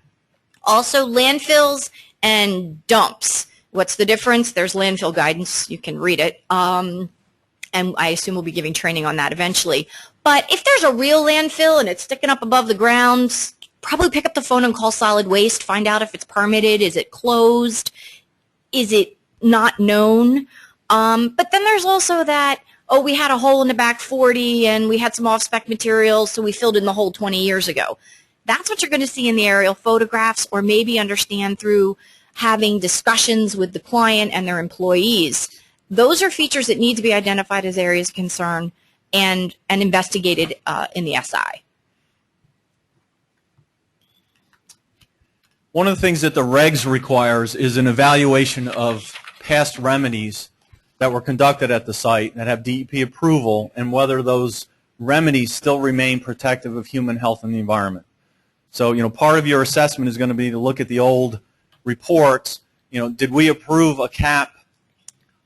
Speaker 3: Also, landfills and dumps. What's the difference? There's landfill guidance. You can read it. And I assume we'll be giving training on that eventually. But if there's a real landfill and it's sticking up above the ground, probably pick up the phone and call solid waste, find out if it's permitted, is it closed, is it not known. But then there's also that, oh, we had a hole in the back 40 and we had some off-spec materials, so we filled in the hole 20 years ago. That's what you're going to see in the aerial photographs, or maybe understand through having discussions with the client and their employees. Those are features that need to be identified as areas of concern and investigated in the SI.
Speaker 4: One of the things that the regs requires is an evaluation of past remedies that were conducted at the site that have DEP approval, and whether those remedies still remain protective of human health and the environment. So, part of your assessment is going to be to look at the old reports. Did we approve a cap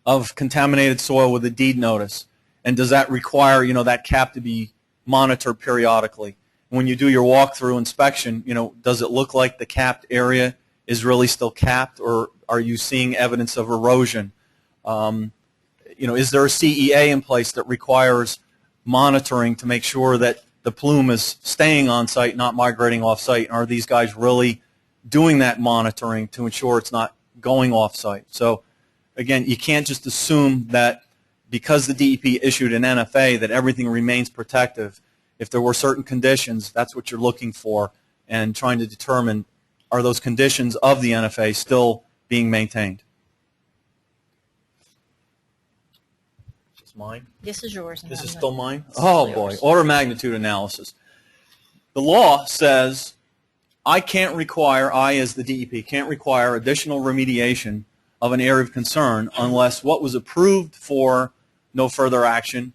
Speaker 4: of contaminated soil with a deed notice? And does that require, that cap to be monitored periodically? When you do your walkthrough inspection, does it look like the capped area is really still capped, or are you seeing evidence of erosion? Is there a CEA in place that requires monitoring to make sure that the plume is staying on site, not migrating off site? Are these guys really doing that monitoring to ensure it's not going off site? So again, you can't just assume that because the DEP issued an NFA that everything remains protective. If there were certain conditions, that's what you're looking for, and trying to determine, are those conditions of the NFA still being maintained? Is this mine?
Speaker 3: This is yours.
Speaker 4: This is still mine? Oh, boy. Order of magnitude analysis. The law says I as the DEP, can't require additional remediation of an area of concern unless what was approved for no further action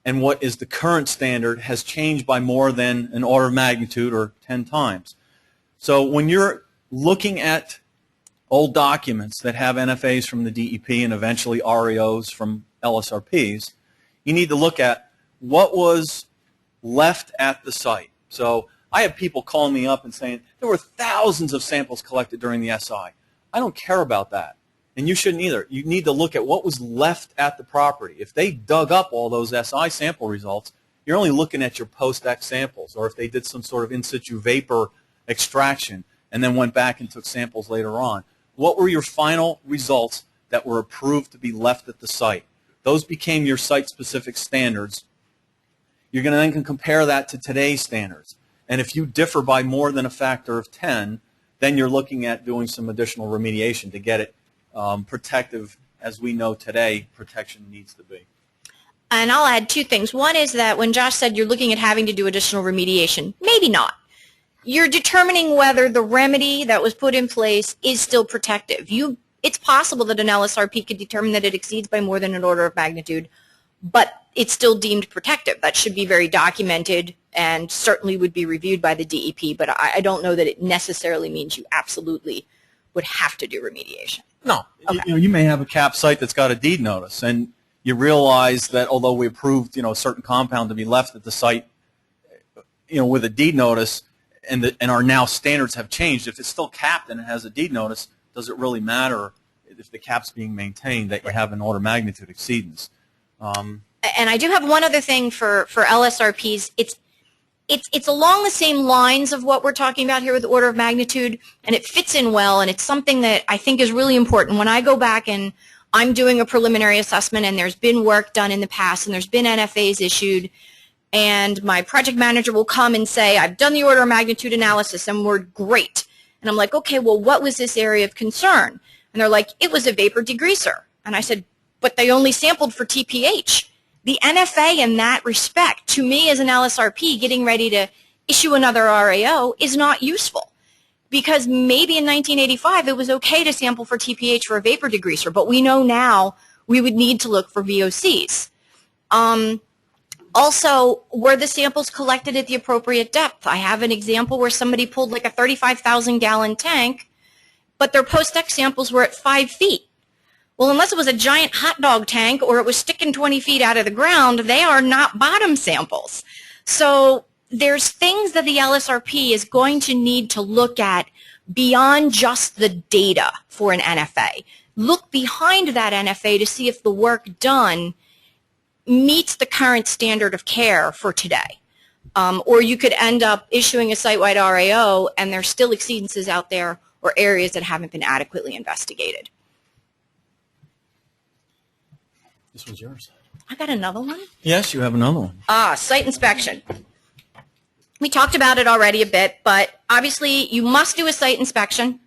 Speaker 4: and what is the current standard has changed by more than an order of magnitude or 10 times. So when you're looking at old documents that have NFAs from the DEP and eventually REOs from LSRPs, you need to look at what was left at the site. So I have people calling me up and saying, there were thousands of samples collected during the SI. I don't care about that. And you shouldn't either. You need to look at what was left at the property. If they dug up all those SI sample results, you're only looking at your post-X samples, or if they did some sort of in situ vapor extraction and then went back and took samples later on. What were your final results that were approved to be left at the site? Those became your site-specific standards. You're going to then compare that to today's standards. And if you differ by more than a factor of 10, then you're looking at doing some additional remediation to get it protective, as we know today protection needs to be.
Speaker 3: And I'll add two things. One is that when Josh said you're looking at having to do additional remediation, maybe not. You're determining whether the remedy that was put in place is still protective. It's possible that an LSRP could determine that it exceeds by more than an order of magnitude, but it's still deemed protective. That should be very documented and certainly would be reviewed by the DEP, but I don't know that it necessarily means you absolutely would have to do remediation.
Speaker 4: No.
Speaker 3: Okay.
Speaker 4: You may have a cap site that's got a deed notice, and you realize that although we approved a certain compound to be left at the site with a deed notice, and our now standards have changed. If it's still capped and it has a deed notice, does it really matter if the cap's being maintained that you have an order of magnitude exceedance?
Speaker 3: And I do have one other thing for LSRPs. It's along the same lines of what we're talking about here with the order of magnitude, and it fits in well, and it's something that I think is really important. When I go back and I'm doing a preliminary assessment and there's been work done in the past and there's been NFAs issued, and my project manager will come and say, I've done the order of magnitude analysis and we're great. And I'm like, okay, well, what was this area of concern? And they're like, it was a vapor degreaser. And I said, but they only sampled for TPH. The NFA in that respect, to me as an LSRP getting ready to issue another RAO, is not useful. Because maybe in 1985 it was okay to sample for TPH for a vapor degreaser, but we know now we would need to look for VOCs. Also, were the samples collected at the appropriate depth? I have an example where somebody pulled like a 35,000 gallon tank, but their post-ex samples were at 5 feet. Well, unless it was a giant hot dog tank or it was sticking 20 feet out of the ground, they are not bottom samples. So there's things that the LSRP is going to need to look at beyond just the data for an NFA. Look behind that NFA to see if the work done meets the current standard of care for today. Or you could end up issuing a site-wide RAO and there's still exceedances out there or areas that haven't been adequately investigated.
Speaker 4: This was yours.
Speaker 3: I got another one.
Speaker 4: Yes, you have another one.
Speaker 3: Site inspection. We talked about it already a bit, but obviously you must do a site inspection.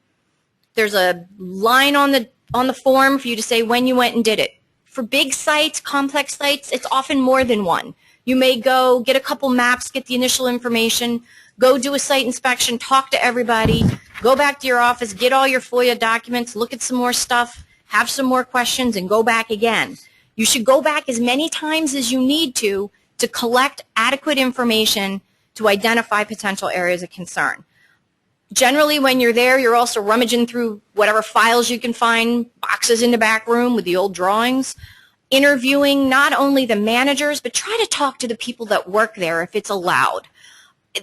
Speaker 3: There's a line on the form for you to say when you went and did it. For big sites, complex sites, it's often more than one. You may go get a couple maps, get the initial information, go do a site inspection, talk to everybody, go back to your office, get all your FOIA documents, look at some more stuff, have some more questions, and go back again. You should go back as many times as you need to collect adequate information to identify potential areas of concern. Generally, when you're there, you're also rummaging through whatever files you can find, boxes in the back room with the old drawings, interviewing not only the managers, but try to talk to the people that work there if it's allowed.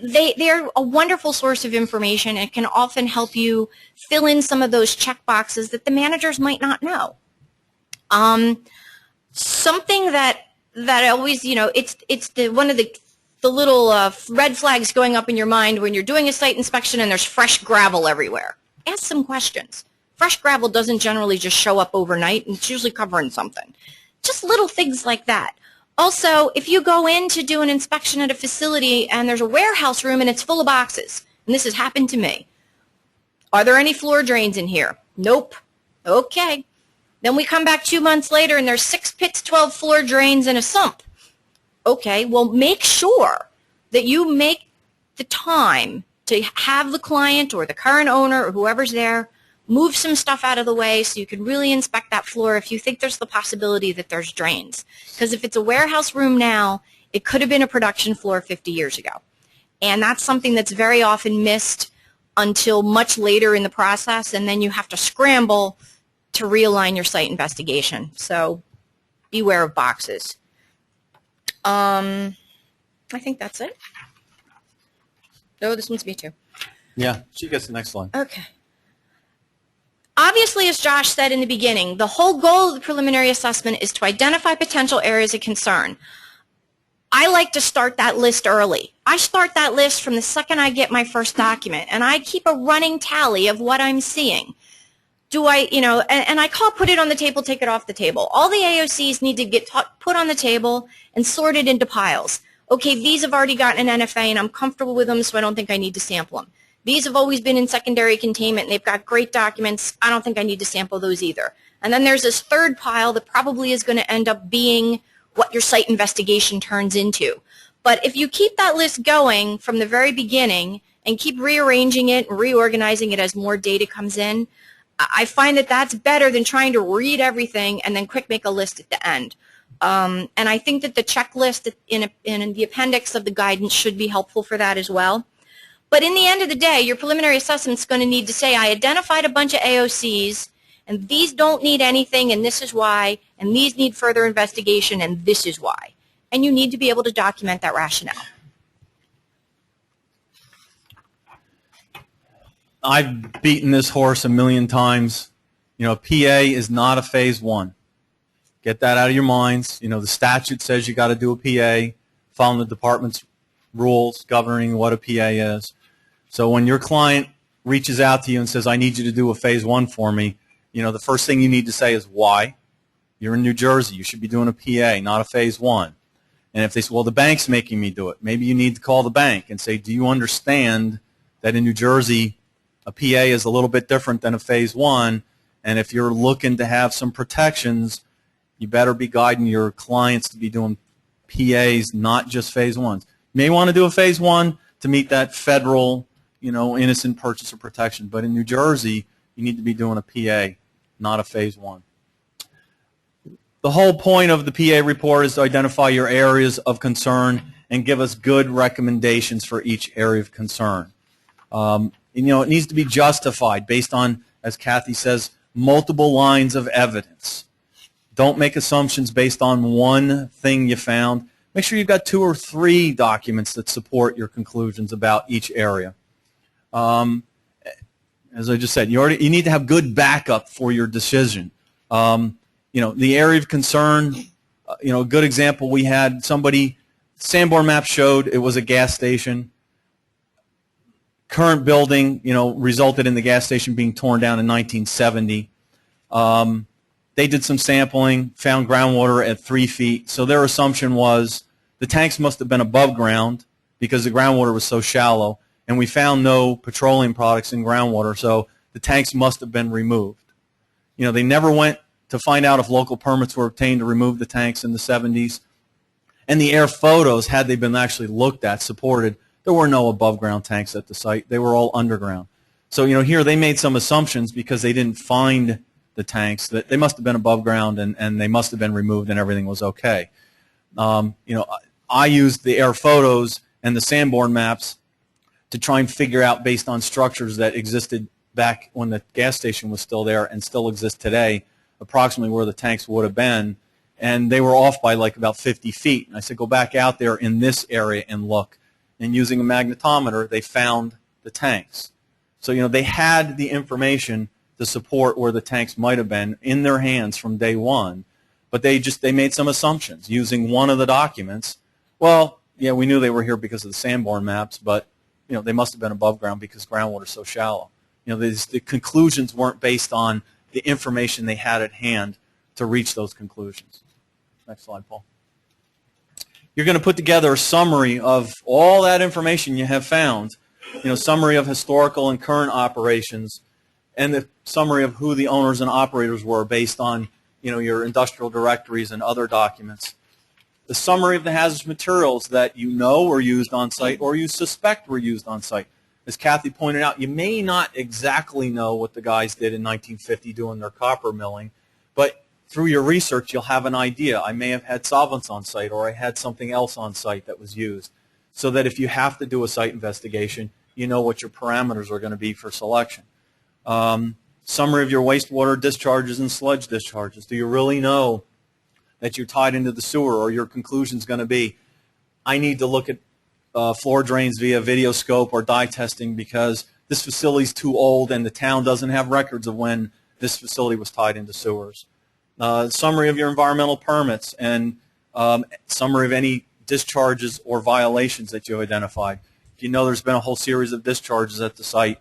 Speaker 3: They're a wonderful source of information and can often help you fill in some of those check boxes that the managers might not know. Something that always, it's one of the little red flags going up in your mind when you're doing a site inspection and there's fresh gravel everywhere. Ask some questions. Fresh gravel doesn't generally just show up overnight, and it's usually covering something. Just little things like that. Also, if you go in to do an inspection at a facility and there's a warehouse room and it's full of boxes, and this has happened to me, are there any floor drains in here? Nope. Okay. Then we come back 2 months later and there's 6 pits, 12 floor drains, and a sump. Okay, well, make sure that you make the time to have the client or the current owner or whoever's there move some stuff out of the way so you can really inspect that floor if you think there's the possibility that there's drains. Because if it's a warehouse room now, it could have been a production floor 50 years ago. And that's something that's very often missed until much later in the process, and then you have to scramble to realign your site investigation. So beware of boxes. I think that's it. No, this one's me too.
Speaker 4: Yeah, she gets the next one.
Speaker 3: Okay. Obviously, as Josh said in the beginning, the whole goal of the preliminary assessment is to identify potential areas of concern. I like to start that list early. I start that list from the second I get my first document, and I keep a running tally of what I'm seeing. Do I, and I call put it on the table, take it off the table. All the AOCs need to get put on the table and sorted into piles. Okay, these have already gotten an NFA and I'm comfortable with them, so I don't think I need to sample them. These have always been in secondary containment and they've got great documents. I don't think I need to sample those either. And then there's this third pile that probably is going to end up being what your site investigation turns into. But if you keep that list going from the very beginning and keep rearranging it and reorganizing it as more data comes in, I find that that's better than trying to read everything and then quick make a list at the end. And I think that the checklist in the appendix of the guidance should be helpful for that as well. But in the end of the day, your preliminary assessment is going to need to say, I identified a bunch of AOCs, and these don't need anything, and this is why, and these need further investigation, and this is why. And you need to be able to document that rationale.
Speaker 4: I've beaten this horse a million times. You know, PA is not a phase one. Get that out of your minds. You know, the statute says you got to do a PA, following the department's rules governing what a PA is. So when your client reaches out to you and says, I need you to do a phase one for me, you know, the first thing you need to say is why. You're in New Jersey. You should be doing a PA, not a phase one. And if they say, well, the bank's making me do it, maybe you need to call the bank and say, do you understand that in New Jersey a PA is a little bit different than a phase one? And if you're looking to have some protections, you better be guiding your clients to be doing PAs, not just phase ones. You may want to do a phase one to meet that federal, you know, innocent purchaser protection. But in New Jersey, you need to be doing a PA, not a phase one. The whole point of the PA report is to identify your areas of concern and give us good recommendations for each area of concern. You know, it needs to be justified based on, as Kathy says, multiple lines of evidence. Don't make assumptions based on one thing you found. Make sure you've got 2 or 3 documents that support your conclusions about each area. As I just said, you need to have good backup for your decision. You know, the area of concern, you know, a good example, we had somebody, Sanborn Maps showed it was a gas station. Current building, you know, resulted in the gas station being torn down in 1970. They did some sampling, found groundwater at 3 feet. So their assumption was the tanks must have been above ground because the groundwater was so shallow. And we found no petroleum products in groundwater, so the tanks must have been removed. You know, they never went to find out if local permits were obtained to remove the tanks in the 70s. And the air photos, had they been actually looked at, supported, there were no above-ground tanks at the site. They were all underground. So, you know, here they made some assumptions because they didn't find the tanks, that they must have been above ground and they must have been removed and everything was okay. You know, I used the air photos and the Sanborn maps to try and figure out, based on structures that existed back when the gas station was still there and still exist today, approximately where the tanks would have been. And they were off by like about 50 feet. And I said, go back out there in this area and look. And using a magnetometer, they found the tanks. So, you know, they had the information to support where the tanks might have been in their hands from day one. But they made some assumptions using one of the documents. Well, yeah, we knew they were here because of the Sanborn maps, but you know, they must have been above ground because groundwater is so shallow. You know, the conclusions weren't based on the information they had at hand to reach those conclusions. Next slide, Paul. You're going to put together a summary of all that information you have found, you know, summary of historical and current operations, and the summary of who the owners and operators were based on, you know, your industrial directories and other documents. The summary of the hazardous materials that you know were used on site or you suspect were used on site. As Kathy pointed out, you may not exactly know what the guys did in 1950 doing their copper milling, but through your research you'll have an idea. I may have had solvents on site, or I had something else on site that was used, so that if you have to do a site investigation, you know what your parameters are going to be for selection. Summary of your wastewater discharges and sludge discharges. Do you really know that you're tied into the sewer, or your conclusion is going to be, I need to look at floor drains via video scope or dye testing because this facility is too old and the town doesn't have records of when this facility was tied into sewers. Summary of your environmental permits and summary of any discharges or violations that you identified. If you know there's been a whole series of discharges at the site,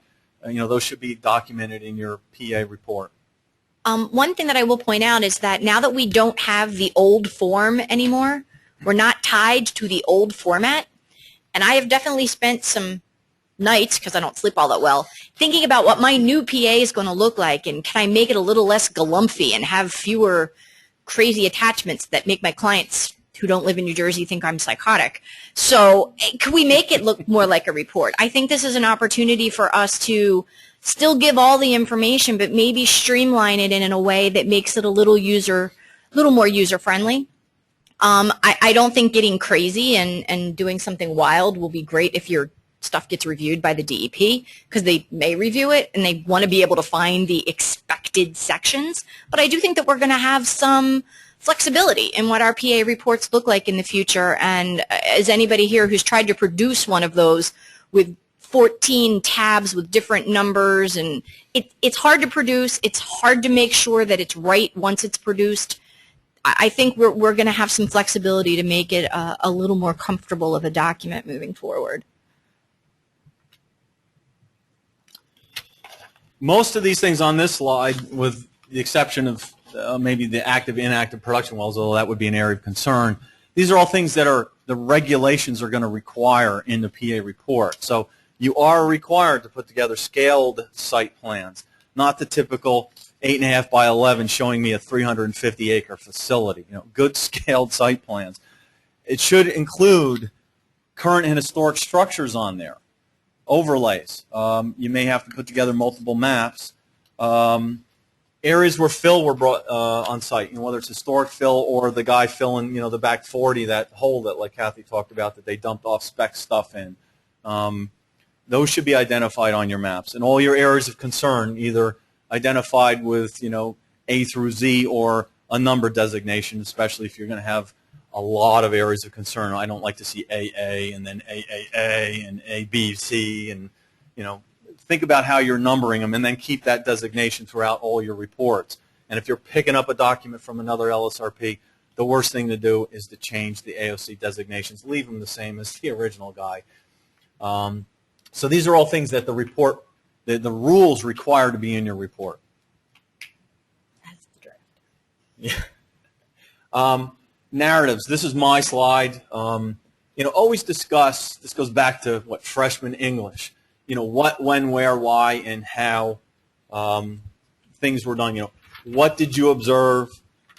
Speaker 4: you know, those should be documented in your PA report.
Speaker 3: One thing that I will point out is that now that we don't have the old form anymore, we're not tied to the old format. And I have definitely spent some nights, because I don't sleep all that well, thinking about what my new PA is going to look like, and can I make it a little less galumphy and have fewer crazy attachments that make my clients who don't live in New Jersey think I'm psychotic. So can we make it look more like a report? I think this is an opportunity for us to still give all the information, but maybe streamline it in a way that makes it a little more user-friendly. I don't think getting crazy and doing something wild will be great if your stuff gets reviewed by the DEP, because they may review it and they want to be able to find the expected sections. But I do think that we're going to have some flexibility in what our PA reports look like in the future. And as anybody here who's tried to produce one of those with 14 tabs with different numbers, and it's hard to produce. It's hard to make sure that it's right once it's produced. I think we're going to have some flexibility to make it a little more comfortable of a document moving forward.
Speaker 4: Most of these things on this slide, with the exception of maybe the active, inactive production wells, although that would be an area of concern, these are all things that the regulations are going to require in the PA report. So you are required to put together scaled site plans, not the typical 8.5 by 11 showing me a 350-acre facility. Good scaled site plans. It should include current and historic structures on there, overlays. You may have to put together multiple maps. Areas where fill were brought on site, whether it's historic fill or the guy filling, the back 40, that hole that, like Kathy talked about, that they dumped off spec stuff in. Those should be identified on your maps. And all your areas of concern, either identified with, A through Z or a number designation, especially if you're going to have a lot of areas of concern. I don't like to see AA and then AAA and ABC, and, think about how you're numbering them, and then keep that designation throughout all your reports. And if you're picking up a document from another LSRP, the worst thing to do is to change the AOC designations. Leave them the same as the original guy. So these are all things that the report, the rules require to be in your report.
Speaker 3: That's the draft.
Speaker 4: Yeah. Narratives. This is my slide. Always discuss, this goes back to what, freshman English. What, when, where, why, and how things were done. What did you observe?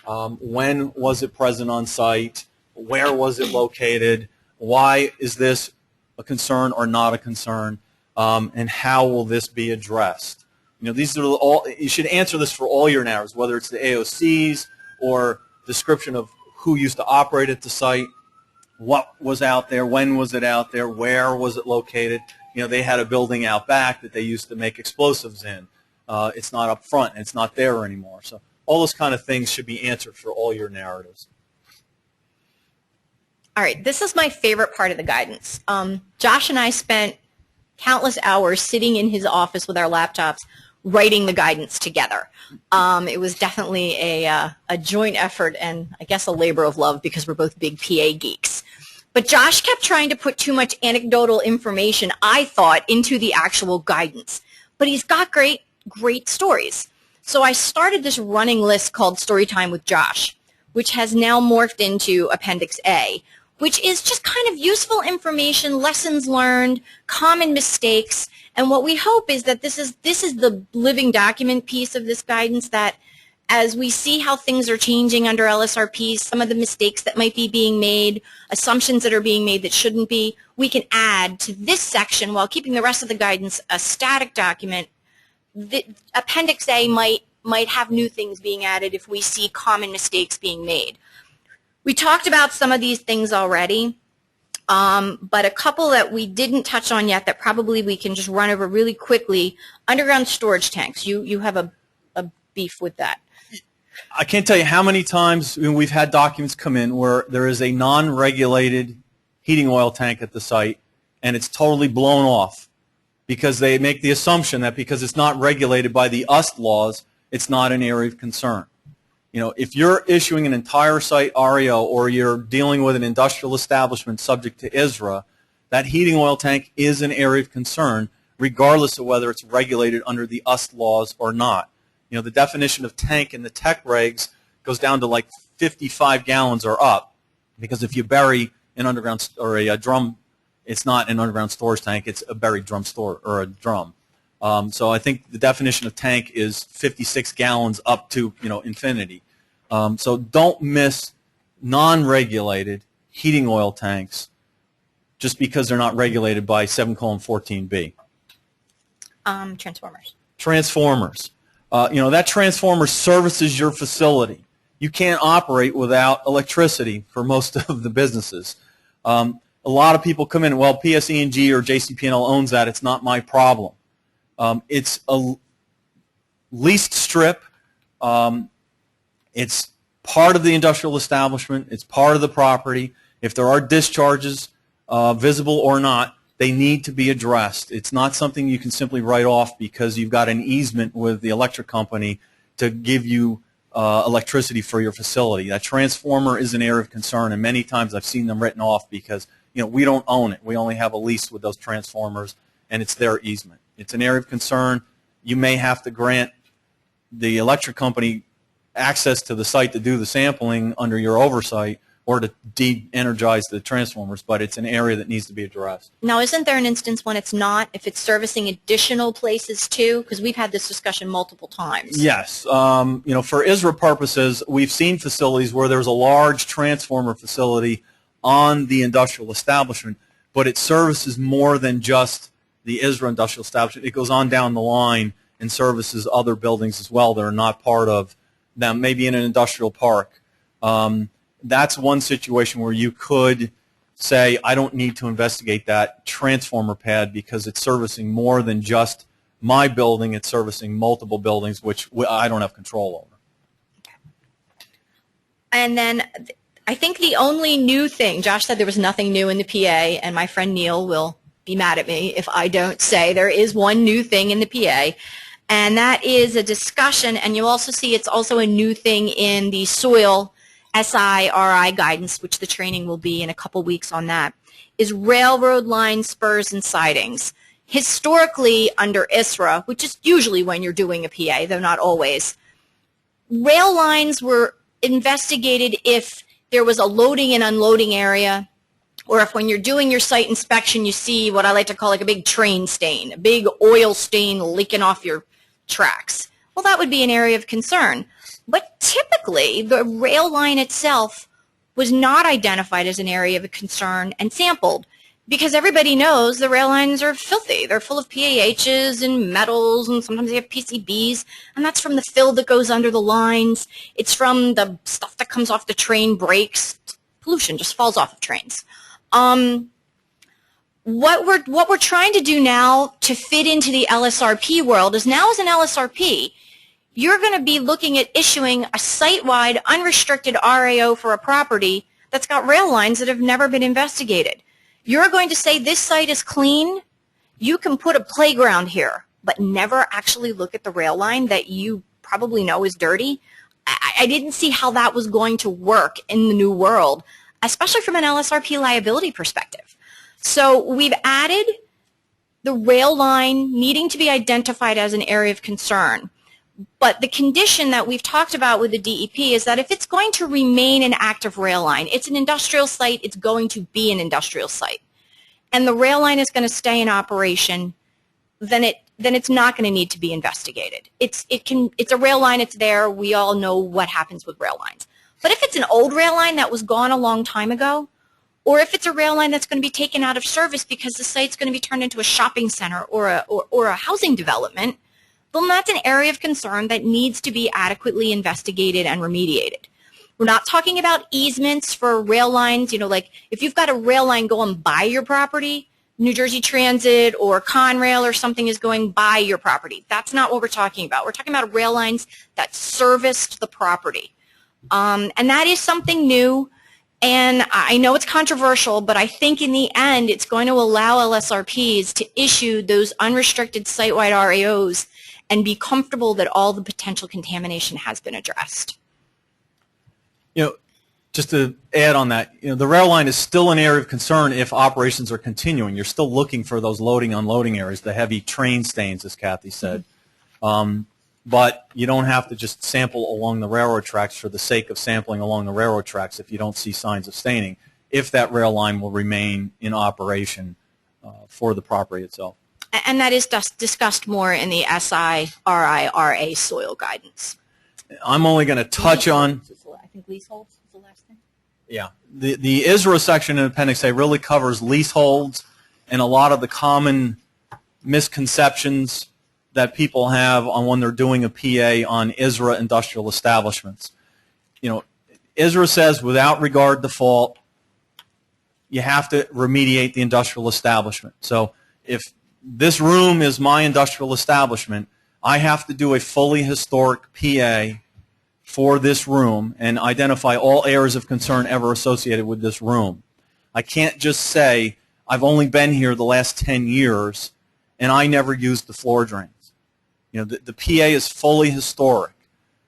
Speaker 4: When was it present on site? Where was it located? Why is this a concern or not a concern? And how will this be addressed? These are all. You should answer this for all your narratives, whether it's the AOCs or description of who used to operate at the site, what was out there, when was it out there, where was it located. They had a building out back that they used to make explosives in. It's not up front, and it's not there anymore. So all those kind of things should be answered for all your narratives.
Speaker 3: All right, this is my favorite part of the guidance. Josh and I spent countless hours sitting in his office with our laptops writing the guidance together. It was definitely a joint effort, and I guess a labor of love, because we're both big PA geeks. But Josh kept trying to put too much anecdotal information, I thought, into the actual guidance. But he's got great stories. So I started this running list called Storytime with Josh, which has now morphed into Appendix A, which is just kind of useful information, lessons learned, common mistakes. And what we hope is that this is the living document piece of this guidance, that as we see how things are changing under LSRPs, some of the mistakes that might be being made, assumptions that are being made that shouldn't be, we can add to this section while keeping the rest of the guidance a static document. The Appendix A might have new things being added if we see common mistakes being made. We talked about some of these things already, but a couple that we didn't touch on yet that probably we can just run over really quickly. Underground storage tanks. You have a beef with that.
Speaker 4: I can't tell you how many times we've had documents come in where there is a non-regulated heating oil tank at the site, and it's totally blown off because they make the assumption that because it's not regulated by the UST laws, it's not an area of concern. If you're issuing an entire site REO or you're dealing with an industrial establishment subject to ISRA, that heating oil tank is an area of concern regardless of whether it's regulated under the UST laws or not. The definition of tank in the tech regs goes down to like 55 gallons or up, because if you bury an underground or a drum, it's not an underground storage tank, it's a buried drum store or a drum. So I think the definition of tank is 56 gallons up to infinity. So don't miss non-regulated heating oil tanks just because they're not regulated by 7:14B.
Speaker 3: Transformers.
Speaker 4: Transformers. That transformer services your facility. You can't operate without electricity for most of the businesses. A lot of people come in, well, PSE&G or JCP&L owns that. It's not my problem. It's a leased strip. It's part of the industrial establishment. It's part of the property. If there are discharges, visible or not, they need to be addressed. It's not something you can simply write off because you've got an easement with the electric company to give you electricity for your facility. That transformer is an area of concern, and many times I've seen them written off because we don't own it. We only have a lease with those transformers, and it's their easement. It's an area of concern. You may have to grant the electric company access to the site to do the sampling under your oversight or to de-energize the transformers, but it's an area that needs to be addressed.
Speaker 3: Now, isn't there an instance when it's not, if it's servicing additional places too? Because we've had this discussion multiple times.
Speaker 4: Yes. For ISRA purposes, we've seen facilities where there's a large transformer facility on the industrial establishment, but it services more than just the ISRA industrial establishment. It goes on down the line and services other buildings as well that are not part of them, maybe in an industrial park. That's one situation where you could say, I don't need to investigate that transformer pad because it's servicing more than just my building. It's servicing multiple buildings, which I don't have control over.
Speaker 3: And then I think the only new thing, Josh said there was nothing new in the PA, and my friend Neil will be mad at me if I don't say there is one new thing in the PA, and that is a discussion, and you'll also see it's also a new thing in the soil SIRI guidance, which the training will be in a couple weeks on that, is railroad lines, spurs, and sidings. Historically, under ISRA, which is usually when you're doing a PA, though not always, rail lines were investigated if there was a loading and unloading area, or if when you're doing your site inspection you see what I like to call like a big train stain, a big oil stain leaking off your tracks. Well, that would be an area of concern. But typically, the rail line itself was not identified as an area of concern and sampled because everybody knows the rail lines are filthy. They're full of PAHs and metals, and sometimes they have PCBs, and that's from the fill that goes under the lines. It's from the stuff that comes off the train brakes. Pollution just falls off of trains. What we're trying to do now to fit into the LSRP world is now as an LSRP, you're going to be looking at issuing a site-wide unrestricted RAO for a property that's got rail lines that have never been investigated. You're going to say this site is clean, you can put a playground here, but never actually look at the rail line that you probably know is dirty. I didn't see how that was going to work in the new world, especially from an LSRP liability perspective. So we've added the rail line needing to be identified as an area of concern. But the condition that we've talked about with the DEP is that if it's going to remain an active rail line, it's an industrial site, it's going to be an industrial site, and the rail line is going to stay in operation, then it's not going to need to be investigated. It's a rail line, it's there, we all know what happens with rail lines. But if it's an old rail line that was gone a long time ago, or if it's a rail line that's going to be taken out of service because the site's going to be turned into a shopping center or a housing development, then that's an area of concern that needs to be adequately investigated and remediated. We're not talking about easements for rail lines, like if you've got a rail line going by your property, New Jersey Transit or Conrail or something is going by your property. That's not what we're talking about. We're talking about rail lines that serviced the property. And that is something new. And I know it's controversial, but I think in the end it's going to allow LSRPs to issue those unrestricted site-wide RAOs and be comfortable that all the potential contamination has been addressed.
Speaker 4: Just to add on that, the rail line is still an area of concern if operations are continuing. You're still looking for those loading, unloading areas, the heavy train stains, as Kathy said. But you don't have to just sample along the railroad tracks for the sake of sampling along the railroad tracks if you don't see signs of staining, if that rail line will remain in operation for the property itself.
Speaker 3: And that is discussed more in the SIRI-RA soil guidance.
Speaker 4: I'm only going to touch on...
Speaker 3: I think leaseholds is the last thing.
Speaker 4: Yeah. The ISRA section in Appendix A really covers leaseholds and a lot of the common misconceptions that people have on when they're doing a PA on ISRA industrial establishments. ISRA says without regard to fault, you have to remediate the industrial establishment. So if this room is my industrial establishment, I have to do a fully historic PA for this room and identify all areas of concern ever associated with this room. I can't just say I've only been here the last 10 years, and I never used the floor drains. You know, the PA is fully historic.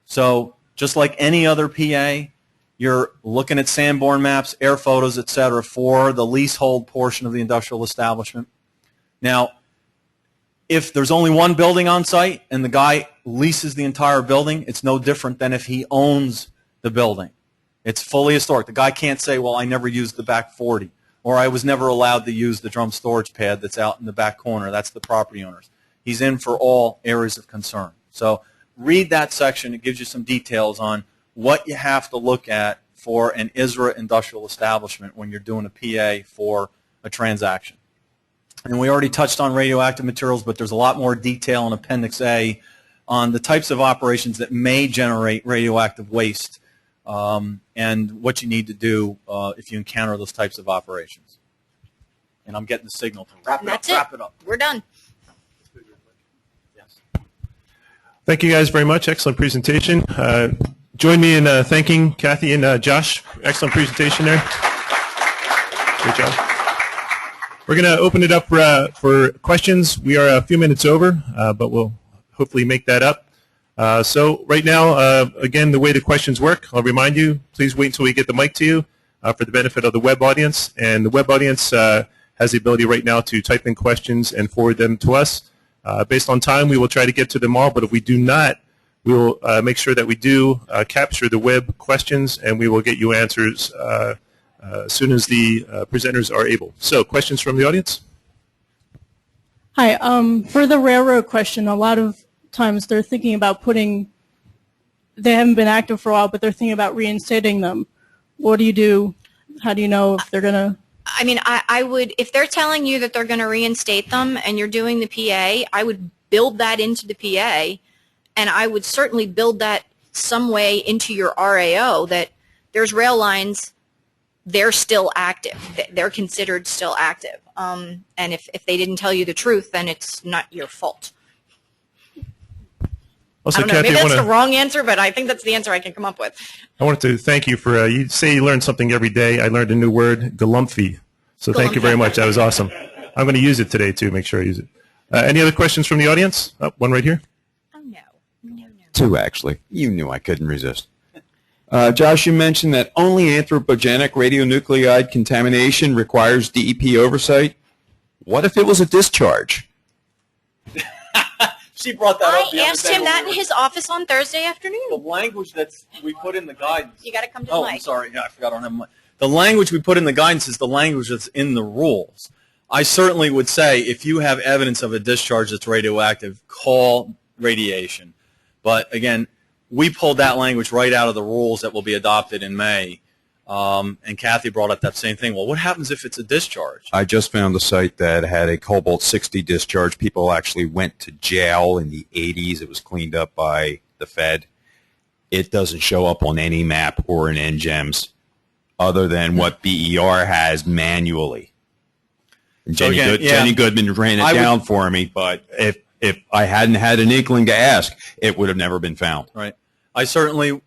Speaker 4: So just like any other PA, you're looking at Sanborn Maps, air photos, et cetera, for the leasehold portion of the industrial establishment. Now, if there's only one building on site and the guy leases the entire building, it's no different than if he owns the building. It's fully historic. The guy can't say, well, I never used the back 40, or I was never allowed to use the drum storage pad that's out in the back corner. That's the property owners. He's in for all areas of concern. So read that section. It gives you some details on what you have to look at for an ISRA industrial establishment when you're doing a PA for a transaction. And we already touched on radioactive materials, but there's a lot more detail in Appendix A on the types of operations that may generate radioactive waste and what you need to do if you encounter those types of operations. And I'm getting the signal to wrap it up.
Speaker 3: We're done.
Speaker 4: Yes.
Speaker 1: Thank you guys very much. Excellent presentation. Join me in thanking Kathy and Josh. Excellent presentation there. Great job. We're going to open it up for questions. We are a few minutes over, but we'll hopefully make that up. So right now, again, the way the questions work, I'll remind you, please wait until we get the mic to you for the benefit of the web audience. And the web audience has the ability right now to type in questions and forward them to us. Based on time, we will try to get to them all, but if we do not, we will make sure that we do capture the web questions, and we will get you answers as soon as the presenters are able. So, questions from the audience?
Speaker 5: Hi. For the railroad question, a lot of times they're thinking about they haven't been active for a while, but they're thinking about reinstating them. What do you do? How do you know if they're going to?
Speaker 3: I mean, I would, if they're telling you that they're going to reinstate them and you're doing the PA, I would build that into the PA, and I would certainly build that some way into your RAO that there's rail lines, they're still active. They're considered still active. And if they didn't tell you the truth, then it's not your fault.
Speaker 1: Also,
Speaker 3: I don't know,
Speaker 1: Kathy,
Speaker 3: maybe that's the wrong answer, but I think that's the answer I can come up with.
Speaker 1: I wanted to thank you for, you say you learn something every day. I learned a new word, galumphy. So thank you very much. That was awesome. I'm going to use it today, too. Make sure I use it. Any other questions from the audience? Oh, one right here.
Speaker 3: Oh, no. No.
Speaker 6: Two, actually. You knew I couldn't resist. Josh, you mentioned that only anthropogenic radionuclide contamination requires DEP oversight. What if it was a discharge?
Speaker 4: She brought that up.
Speaker 3: I asked him that in his office on Thursday afternoon.
Speaker 4: The language that we put in the guidance.
Speaker 3: You got to come to the
Speaker 4: Oh,
Speaker 3: mic.
Speaker 4: I'm sorry. Yeah, I forgot on him. The language we put in the guidance is the language that's in the rules. I certainly would say if you have evidence of a discharge that's radioactive, call radiation. But again, we pulled that language right out of the rules that will be adopted in May. And Kathy brought up that same thing. Well, what happens if it's a discharge?
Speaker 6: I just found a site that had a cobalt-60 discharge. People actually went to jail in the 80s. It was cleaned up by the Fed. It doesn't show up on any map or in NGEMS other than what BER has manually. And Jenny Goodman ran it down for me, but if I hadn't had an inkling to ask, it would have never been found.
Speaker 4: Right. I certainly,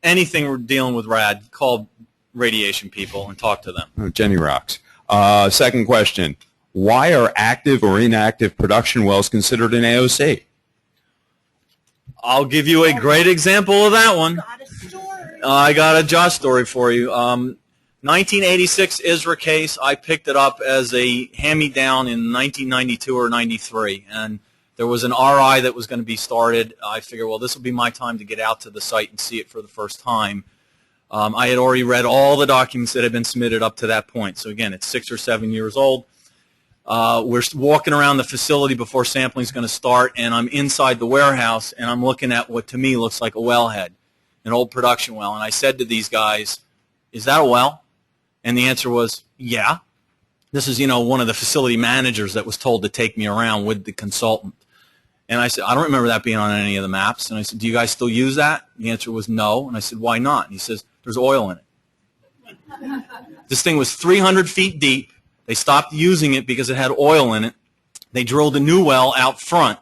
Speaker 4: anything we're dealing with RAD, call radiation people and talk to them.
Speaker 6: Oh, Jenny rocks. Second question. Why are active or inactive production wells considered an AOC?
Speaker 4: I'll give you a great example of that one. I got a Josh story for you. 1986 ISRA case, I picked it up as a hand-me-down in 1992 or 93, and there was an RI that was going to be started. I figured, well, this will be my time to get out to the site and see it for the first time. I had already read all the documents that had been submitted up to that point. So, again, it's 6 or 7 years old. We're walking around the facility before sampling is going to start, and I'm inside the warehouse, and I'm looking at what to me looks like a wellhead, an old production well. And I said to these guys, is that a well? And the answer was, yeah. This is, one of the facility managers that was told to take me around with the consultant. And I said, I don't remember that being on any of the maps. And I said, do you guys still use that? The answer was no. And I said, why not? And he says, there's oil in it. This thing was 300 feet deep. They stopped using it because it had oil in it. They drilled a new well out front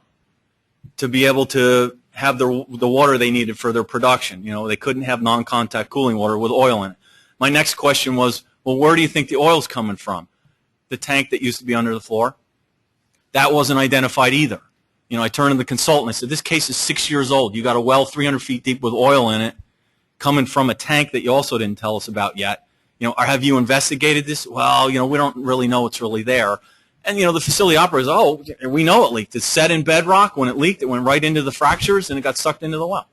Speaker 4: to be able to have the water they needed for their production. They couldn't have non-contact cooling water with oil in it. My next question was, well, where do you think the oil's coming from? the tank that used to be under the floor. That wasn't identified either. You know, I turned to the consultant. I said, this case is 6 years old. You got a well 300 feet deep with oil in it coming from a tank that you also didn't tell us about yet. You know, have you investigated this? Well, you know, we don't really know what's really there. And, you know, the facility operators, oh, we know it leaked. It's set in bedrock. When it leaked, it went right into the fractures and it got sucked into the well.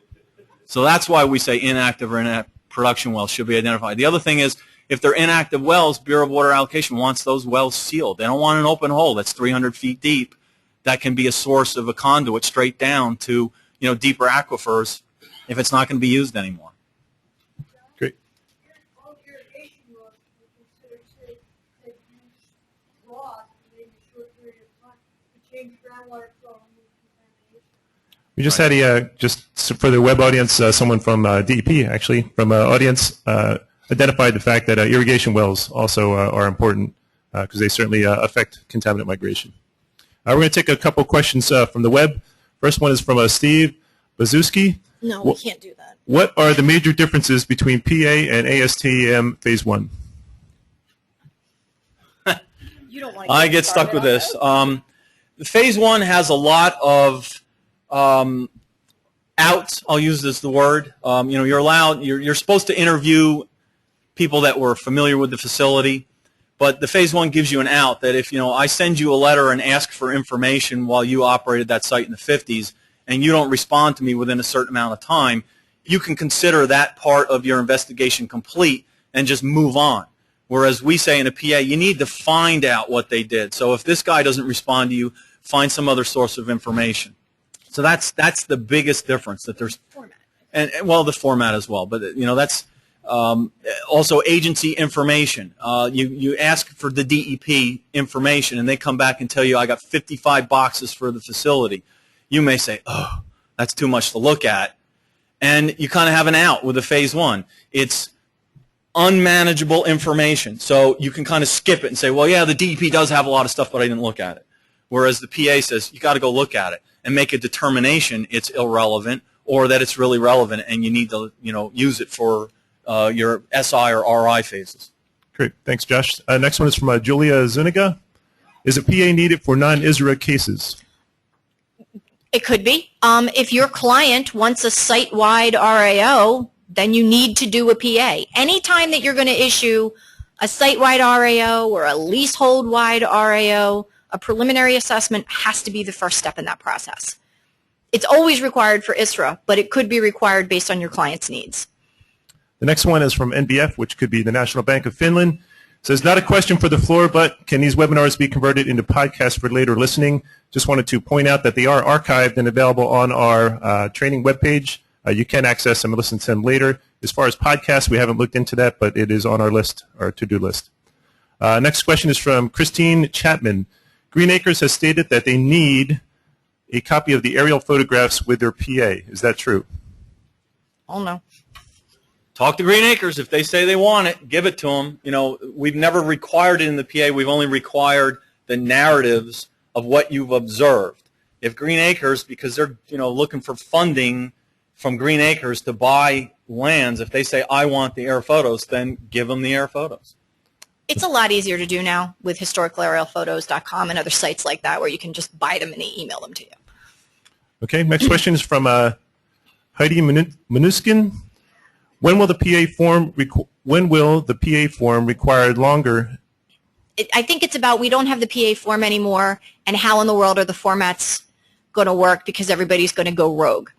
Speaker 4: So that's why we say inactive or inactive production wells should be identified. The other thing is, if they're inactive wells, Bureau of Water Allocation wants those wells sealed. They don't want an open hole that's 300 feet deep that can be a source of a conduit straight down to, you know, deeper aquifers if it's not going to be used anymore.
Speaker 1: Great. We just had a, just for the web audience, someone from DEP, actually, from audience, identified the fact that irrigation wells also are important because they certainly affect contaminant migration. We're going to take a couple questions from the web. First one is from Steve Bazuski.
Speaker 3: No, we can't do that.
Speaker 1: What are the major differences between PA and ASTM Phase 1?
Speaker 3: You don't want
Speaker 4: I get stuck with this. Phase 1 has a lot of outs. I'll use this the word. You know, you're supposed to interview people that were familiar with the facility, but the Phase 1 gives you an out that if, you know, I send you a letter and ask for information while you operated that site in the 50s and you don't respond to me within a certain amount of time, you can consider that part of your investigation complete and just move on. Whereas we say in a PA, you need to find out what they did. So if this guy doesn't respond to you, find some other source of information. So that's the biggest difference, that there's
Speaker 3: Format.
Speaker 4: and well, the format as well. But you know, that's also agency information. You ask for the DEP information, and they come back and tell you, I got 55 boxes for the facility. You may say, oh, that's too much to look at, and you kind of have an out with a Phase 1. It's unmanageable information, so you can kind of skip it and say, well, yeah, the DEP does have a lot of stuff, but I didn't look at it. Whereas the PA says, you got to go look at it and make a determination it's irrelevant or that it's really relevant and you need to, you know, use it for your SI or RI phases.
Speaker 1: Great. Thanks, Josh. Next one is from Julia Zuniga. Is a PA needed for non-ISRA cases?
Speaker 3: It could be. If your client wants a site-wide RAO, then you need to do a PA. Anytime that you're going to issue a site-wide RAO or a leasehold-wide RAO, a preliminary assessment has to be the first step in that process. It's always required for ISRA, but it could be required based on your client's needs.
Speaker 1: The next one is from NBF, which could be the National Bank of Finland. It says, not a question for the floor, but can these webinars be converted into podcasts for later listening? Just wanted to point out that they are archived and available on our training webpage. You can access them and listen to them later. As far as podcasts, we haven't looked into that, but it is on our list, our to-do list. Next question is from Christine Chapman. Green Acres has stated that they need a copy of the aerial photographs with their PA. Is that true?
Speaker 3: Oh, no.
Speaker 4: Talk to Green Acres. If they say they want it, give it to them. You know, we've never required it in the PA. We've only required the narratives of what you've observed. If Green Acres, because they're, you know, looking for funding from Green Acres to buy lands, if they say, I want the air photos, then give them the air photos.
Speaker 3: It's a lot easier to do now with historicalaerialphotos.com and other sites like that where you can just buy them and they email them to you.
Speaker 1: Okay, next question is from Heidi Manuskin. When will the PA form require longer?
Speaker 3: I think it's about we don't have the PA form anymore, and how in the world are the formats going to work because everybody's going to go rogue.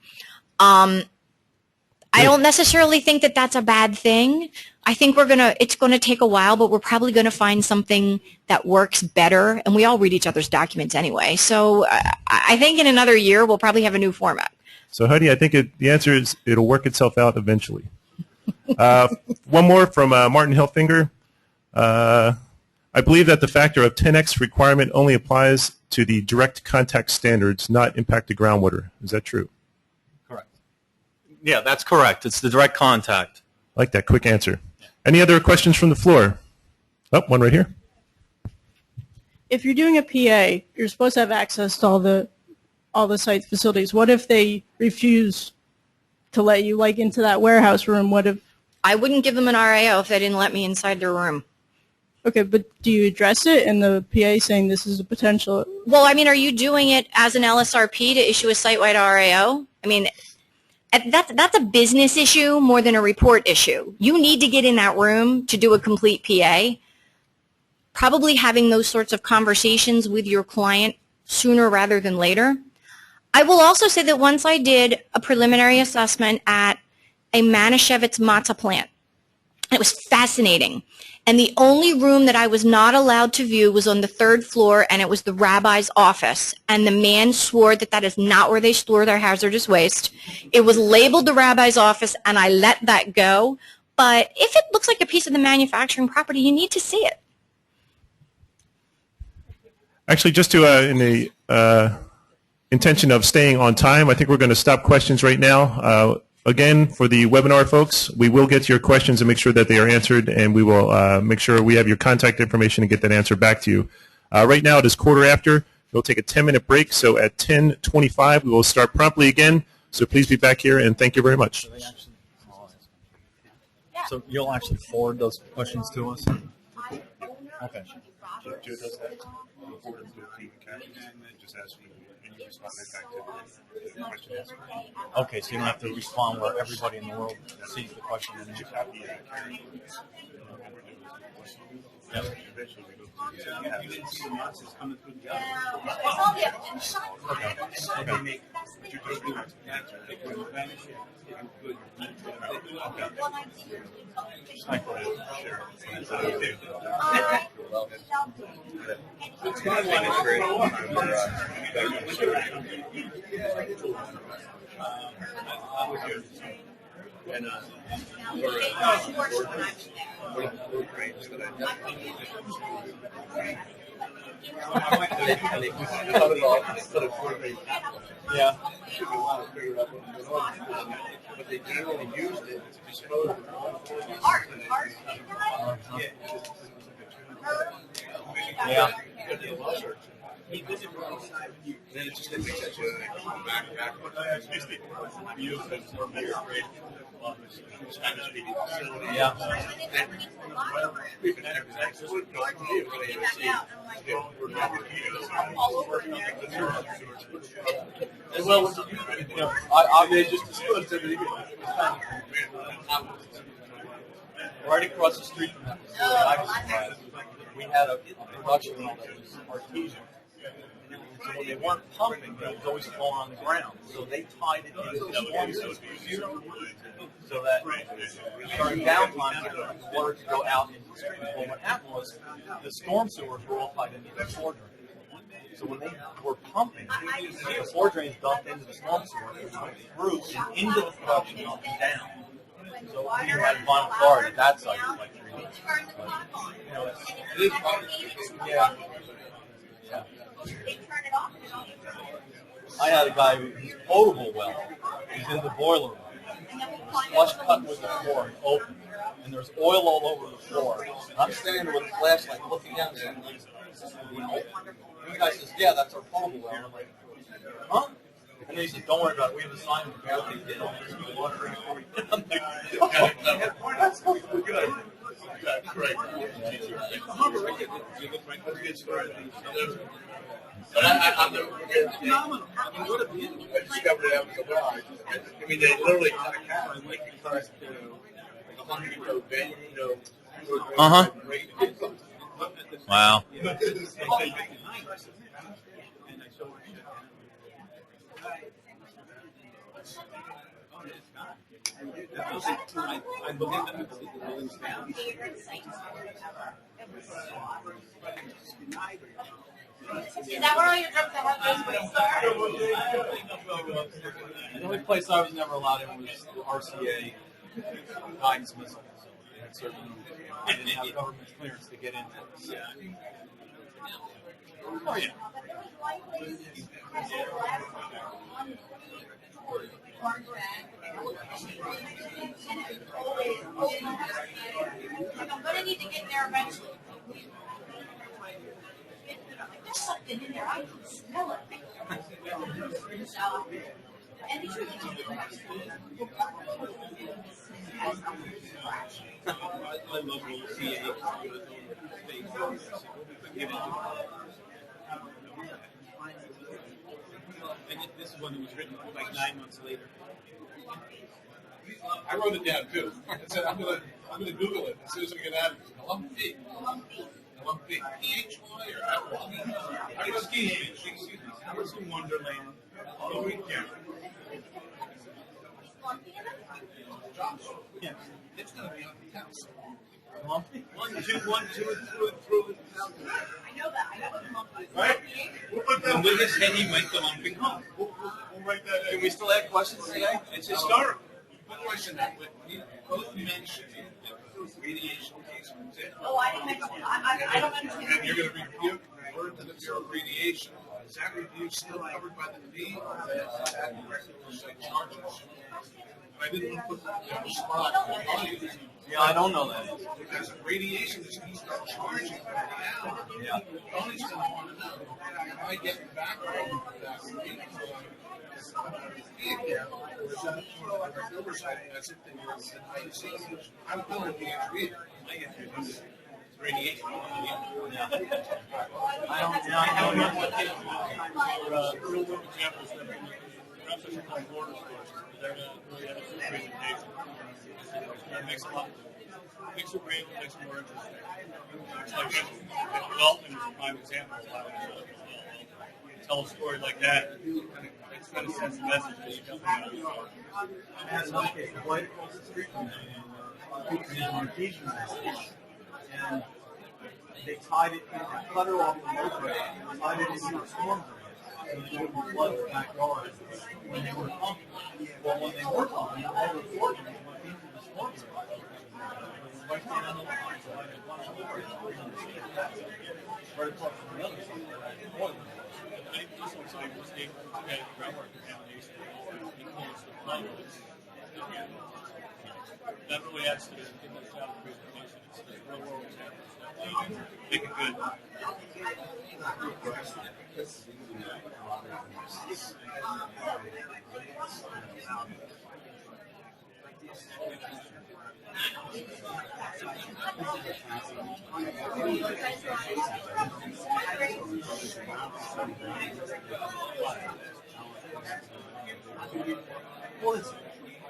Speaker 3: I don't necessarily think that that's a bad thing. I think it's going to take a while, but we're probably going to find something that works better, and we all read each other's documents anyway. So I think in another year we'll probably have a new format.
Speaker 1: So Heidi, I think the answer is it'll work itself out eventually. One more from Martin Hilfinger. I believe that the factor of 10x requirement only applies to the direct contact standards, not impacted groundwater. Is that true?
Speaker 4: Correct. Yeah, that's correct. It's the direct contact.
Speaker 1: I like that quick answer. Any other questions from the floor? Oh, one right here.
Speaker 5: If you're doing a PA, you're supposed to have access to all the site facilities. What if they refuse to let you into that warehouse room? What if
Speaker 3: I wouldn't give them an RAO if they didn't let me inside their room.
Speaker 5: Okay, but do you address it in the PA saying this is a potential?
Speaker 3: Well, I mean, are you doing it as an LSRP to issue a site-wide RAO? I mean, that's a business issue more than a report issue. You need to get in that room to do a complete PA. Probably having those sorts of conversations with your client sooner rather than later. I will also say that once I did a preliminary assessment at a Manischewitz matzah plant. It was fascinating. And the only room that I was not allowed to view was on the 3rd floor, and it was the rabbi's office. And the man swore that that is not where they store their hazardous waste. It was labeled the rabbi's office, and I let that go. But if it looks like a piece of the manufacturing property, you need to see it.
Speaker 1: Actually, just to in the intention of staying on time, I think we're going to stop questions right now. Again, for the webinar folks, we will get to your questions and make sure that they are answered, and we will make sure we have your contact information and get that answer back to you. Right now, it is 1:15. We'll take a 10-minute break, so at 10:25, we will start promptly again. So please be back here, and thank you very much.
Speaker 4: So you'll actually forward those questions to us? Okay. Okay, so you don't have to respond where everybody in the world sees the question. Yep. Yeah. But they generally used it to dispose of yeah. Then it just makes that back. Yeah. Well, I just disclosed everything. Right across the street from that facility, we had a production mill that was artesian. So when they weren't pumping, it was always flowing on the ground. So they tied it into the storm system so that during downtime, the water could go out into the street. Well, what happened was the storm sewers were all tied into the floor drain. So when they were pumping, the floor drains dumped into the storm sewer, which went through and into the production mill and down. So we had vinyl chloride at that site for like 3 weeks. But, yeah. I had a guy whose potable well was in the boiler room. It was flush cut with the floor and open. And there's oil all over the floor. And I'm standing there with a flashlight looking down there. And the guy says, "Yeah, that's our potable well." And I'm like, "Huh?" And they said, "Don't worry about it. We have a sign for what they did on this water." I'm like, "Oh, that's so good." That's great. But I'll never forget. Phenomenal. I discovered it after the ride. I mean, they literally cut a cat and like it cut, a 100-year-old bend, Wow.
Speaker 3: Is that where all your drugs have those waste are?
Speaker 4: The only place I was never allowed in was the RCA guidance missile. They had certain, I didn't have government clearance to get in there. Oh, yeah.
Speaker 3: I'm going to need to get there eventually. There's something in there. I can smell it.
Speaker 7: And this is one that was written like 9 months later. I wrote it down too. I said I'm gonna Google it as soon as we get out of here. LMP. LMP. PHY or FY? How do you ski? Alice in Wonderland. Oh, we can. Yeah. It's gonna be on the house. Lumpy. 1, 2, 1, 2, and through. I know that. Right? We'll put that. And with his head, he went the lumping home. We'll write that in.
Speaker 4: Can we still have questions today?
Speaker 7: It's historical. Good question. You both mentioned the radiation case, for example.
Speaker 8: Oh, I didn't mention it. I don't understand.
Speaker 7: And you're going to review word to the Bureau of Radiation. Is that review still covered by the fee, or is that like charges? I didn't want to put that on the spot.
Speaker 4: Yeah, I don't know that.
Speaker 7: Because radiation is going to start charging for the hour.
Speaker 4: Yeah.
Speaker 7: Tony's going to want to know, am I getting back on that fee account, or is that like oversight as if they were an IC? I'm going to be a reader. I get to radiation.
Speaker 4: Yeah.
Speaker 7: I don't know what real world examples that perhaps I should call border stores. They're going to really have a good presentation. That makes a lot. Makes it real, makes it more interesting. It's like if Dalton is a prime example of how to tell a story like that. It's kind of sends a message that you don't know.
Speaker 4: I had another case right across the street from me, and remediation message, and they tied it, they cut her off the roadway, and tied it into a storm drain, so they wouldn't flood the backyard when they were pumping. Well, when they were pumping, all the floor drains went into the storm drain. Right down on the line, so I had one floor, right across from the other side.
Speaker 7: I just want to say, was able to get groundwork contamination because the plants. That really adds to the image out of the presentation. It's real world examples that make it good.
Speaker 4: Well, it's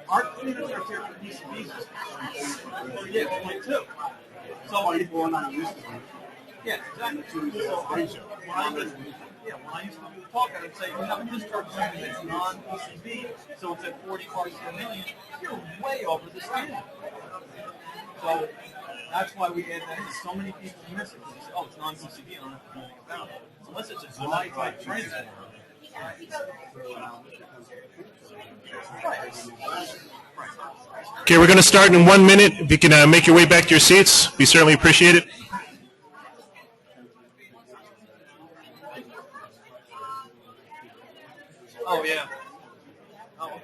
Speaker 4: our community are here for PCBs. Yeah, 22. So people are not used to it. Yeah, exactly. So when I used to do the talk, I would say, you have a discharge something that's non-PCB, so it's at 40 parts per million. You're way over the standard. So that's why we add that in. So many people miss it. They say, oh, it's non-PCB, I don't have to do anything about it. Unless it's a dry type transformer.
Speaker 1: Okay, we're going to start in 1 minute. If you can make your way back to your seats, we certainly appreciate it.
Speaker 4: Oh, yeah. Oh, okay.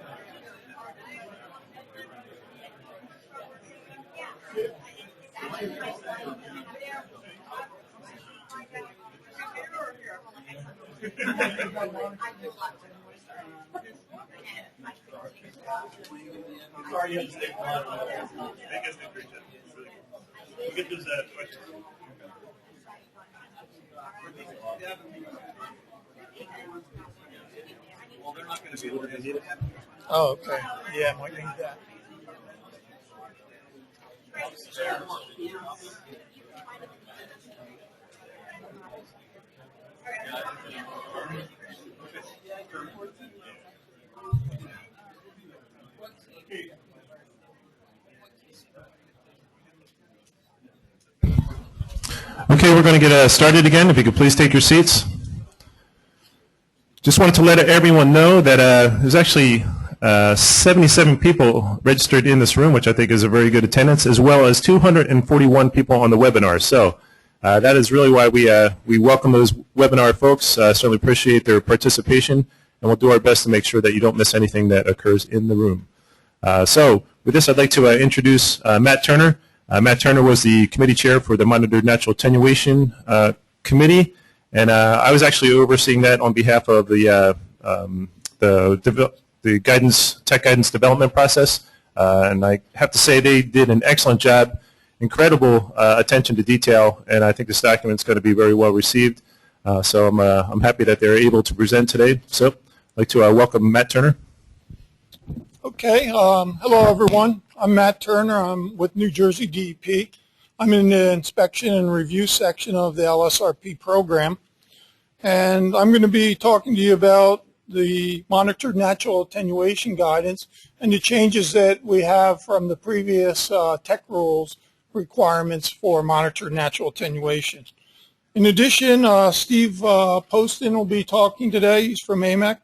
Speaker 7: Sorry, you have to stay quiet. I guess they appreciate it. We'll get those questions.
Speaker 4: Well, they're not going to be able to need it.
Speaker 9: Oh, okay. Yeah, might need that.
Speaker 1: Okay, we're going to get started again. If you could please take your seats. Just wanted to let everyone know that there's actually 77 people registered in this room, which I think is a very good attendance, as well as 241 people on the webinar. So that is really why we welcome those webinar folks. Certainly appreciate their participation, and we'll do our best to make sure that you don't miss anything that occurs in the room. So with this, I'd like to introduce Matt Turner. Matt Turner was the committee chair for the Monitored Natural Attenuation Committee, and I was actually overseeing that on behalf of the the tech guidance development process. And I have to say they did an excellent job, incredible attention to detail, and I think this document is going to be very well received. So I'm happy that they're able to present today. So I'd like to welcome Matt Turner.
Speaker 9: Okay. Hello, everyone. I'm Matt Turner. I'm with New Jersey DEP. I'm in the inspection and review section of the LSRP program. And I'm going to be talking to you about the monitored natural attenuation guidance and the changes that we have from the previous tech rules requirements for monitored natural attenuation. In addition, Steve Poston will be talking today. He's from AMEC.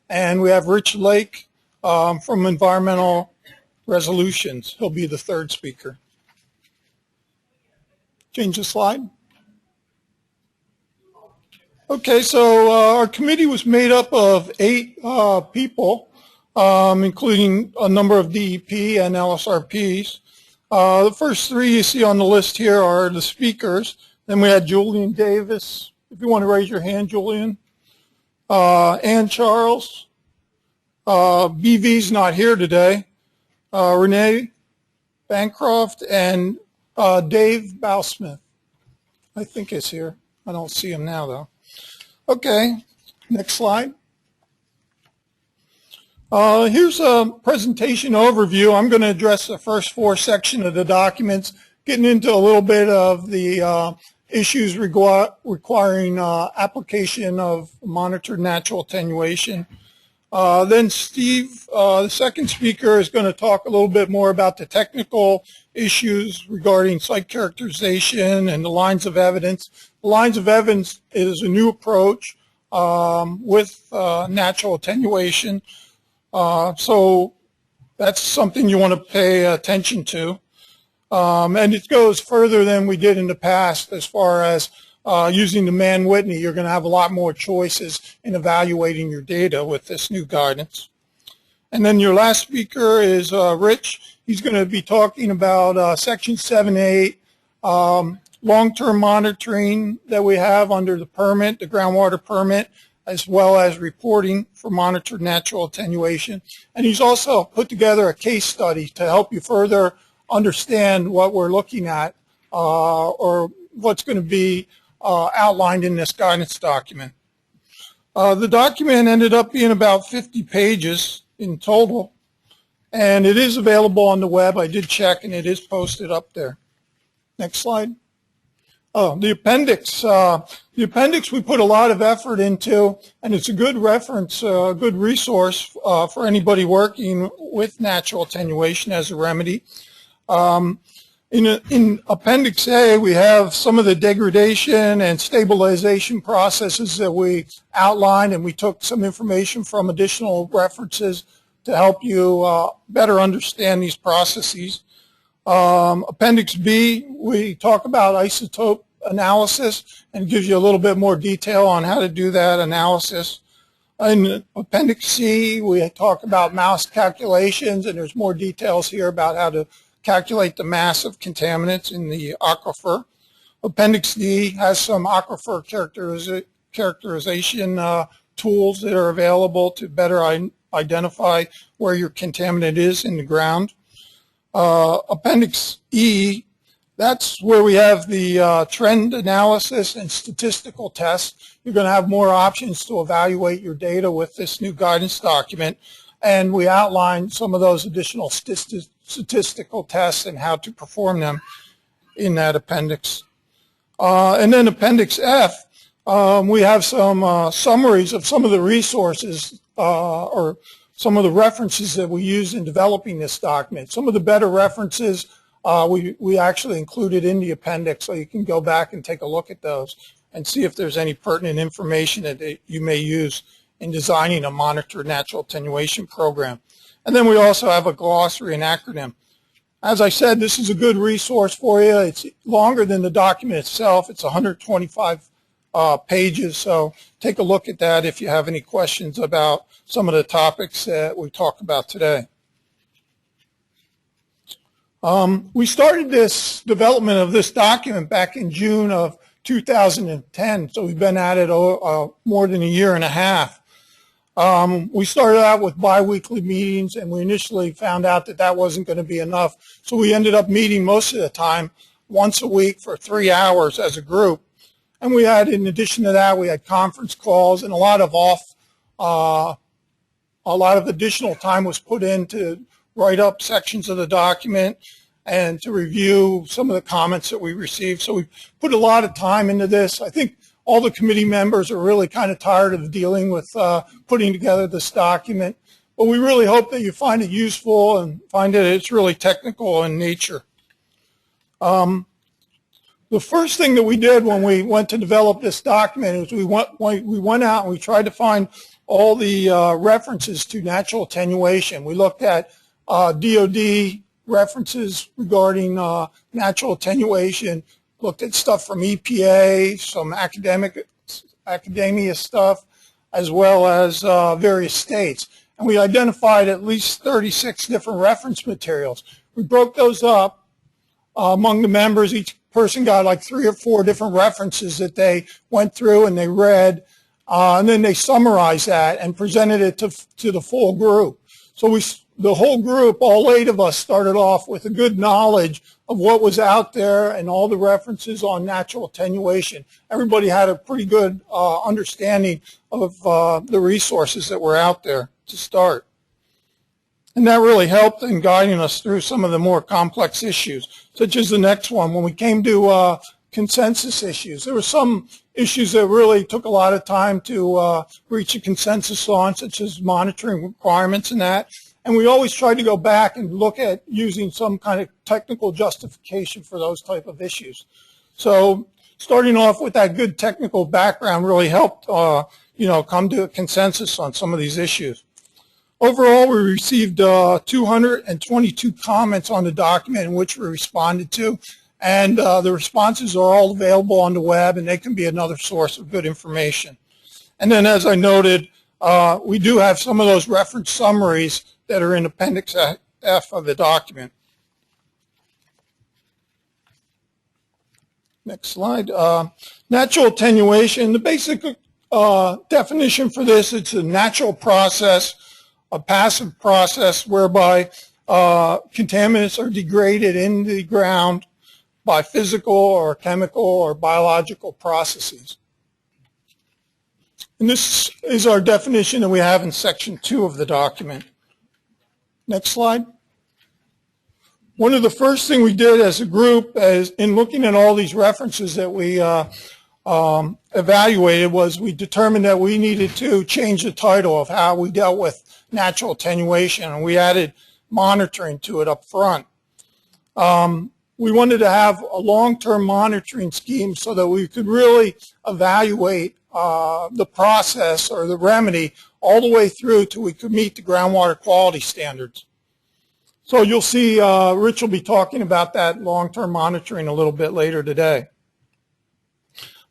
Speaker 9: And we have Rich Lake from Environmental Resolutions. He'll be the third speaker. Change the slide. Okay, so our committee was made up of 8 people, including a number of DEP and LSRPs. The first 3 you see on the list here are the speakers. Then we had Julian Davis. If you want to raise your hand, Julian. Ann Charles. BV's not here today. Renee Bancroft and Dave Bousmith, I think is here. I don't see him now, though. Okay, next slide. Here's a presentation overview. I'm going to address the first 4 sections of the documents, getting into a little bit of the issues requiring application of monitored natural attenuation. Then Steve, the second speaker, is going to talk a little bit more about the technical issues regarding site characterization and the lines of evidence. The lines of evidence is a new approach with natural attenuation. So that's something you want to pay attention to. And it goes further than we did in the past as far as using the Mann-Whitney. You're going to have a lot more choices in evaluating your data with this new guidance. And then your last speaker is Rich. He's going to be talking about Section 7.8, long-term monitoring that we have under the permit, the groundwater permit, as well as reporting for monitored natural attenuation. And he's also put together a case study to help you further understand what we're looking at or what's going to be outlined in this guidance document. The document ended up being about 50 pages in total, and it is available on the web. I did check, and it is posted up there. Next slide. Oh, the appendix. The appendix we put a lot of effort into, and it's a good reference, a good resource for anybody working with natural attenuation as a remedy. In Appendix A, we have some of the degradation and stabilization processes that we outlined, and we took some information from additional references to help you better understand these processes. Appendix B, we talk about isotope analysis and gives you a little bit more detail on how to do that analysis. In Appendix C, we talk about mass calculations, and there's more details here about how to calculate the mass of contaminants in the aquifer. Appendix D has some aquifer characterization tools that are available to better identify where your contaminant is in the ground. Appendix E, that's where we have the trend analysis and statistical tests. You're going to have more options to evaluate your data with this new guidance document, and we outline some of those additional statistical tests and how to perform them in that appendix. And then Appendix F, we have some summaries of some of the resources or some of the references that we use in developing this document. Some of the better references we actually included in the appendix, so you can go back and take a look at those and see if there's any pertinent information that you may use in designing a monitored natural attenuation program. And then we also have a glossary and acronym. As I said, this is a good resource for you. It's longer than the document itself. It's 125 pages, so take a look at that if you have any questions about some of the topics that we talked about today. We started this development of this document back in June of 2010, so we've been at it more than a year and a half. We started out with biweekly meetings, and we initially found out that that wasn't going to be enough. So we ended up meeting most of the time once a week for 3 hours as a group. And we had, in addition to that, we had conference calls, and a lot of additional time was put in to write up sections of the document and to review some of the comments that we received. So we put a lot of time into this. I think all the committee members are really kind of tired of dealing with putting together this document, but we really hope that you find it useful and find that it's really technical in nature. The first thing that we did when we went to develop this document is we went out and we tried to find all the references to natural attenuation. We looked at DOD references regarding natural attenuation, looked at stuff from EPA, some academia stuff, as well as various states. And we identified at least 36 different reference materials. We broke those up among the members. Each person got like 3 or 4 different references that they went through and they read, and then they summarized that and presented it to the full group. So the whole group, all 8 of us, started off with a good knowledge of what was out there and all the references on natural attenuation. Everybody had a pretty good understanding of the resources that were out there to start. And that really helped in guiding us through some of the more complex issues, such as the next one. When we came to consensus issues, there were some issues that really took a lot of time to reach a consensus on, such as monitoring requirements and that. And we always tried to go back and look at using some kind of technical justification for those type of issues. So starting off with that good technical background really helped, come to a consensus on some of these issues. Overall, we received 222 comments on the document in which we responded to, and the responses are all available on the web, and they can be another source of good information. And then, as I noted, we do have some of those reference summaries that are in Appendix F of the document. Next slide. Natural attenuation. The basic definition for this, it's a natural process, a passive process whereby contaminants are degraded in the ground by physical or chemical or biological processes. And this is our definition that we have in Section 2 of the document. Next slide. One of the first things we did as a group, as in looking at all these references that we evaluated, was we determined that we needed to change the title of how we dealt with natural attenuation, and we added monitoring to it up front. We wanted to have a long-term monitoring scheme so that we could really evaluate the process or the remedy all the way through till we could meet the groundwater quality standards. So you'll see Rich will be talking about that long-term monitoring a little bit later today.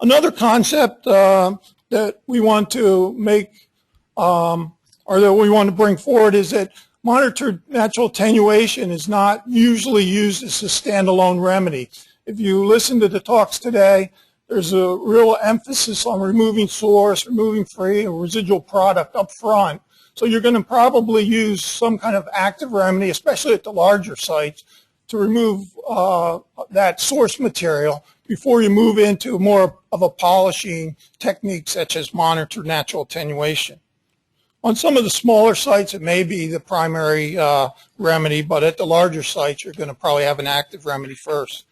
Speaker 9: Another concept that we want to make or that we want to bring forward is that monitored natural attenuation is not usually used as a standalone remedy. If you listen to the talks today, there's a real emphasis on removing source, removing free and residual product up front. So you're going to probably use some kind of active remedy, especially at the larger sites, to remove that source material before you move into more of a polishing technique such as monitored natural attenuation. On some of the smaller sites, it may be the primary remedy, but at the larger sites, you're going to probably have an active remedy first.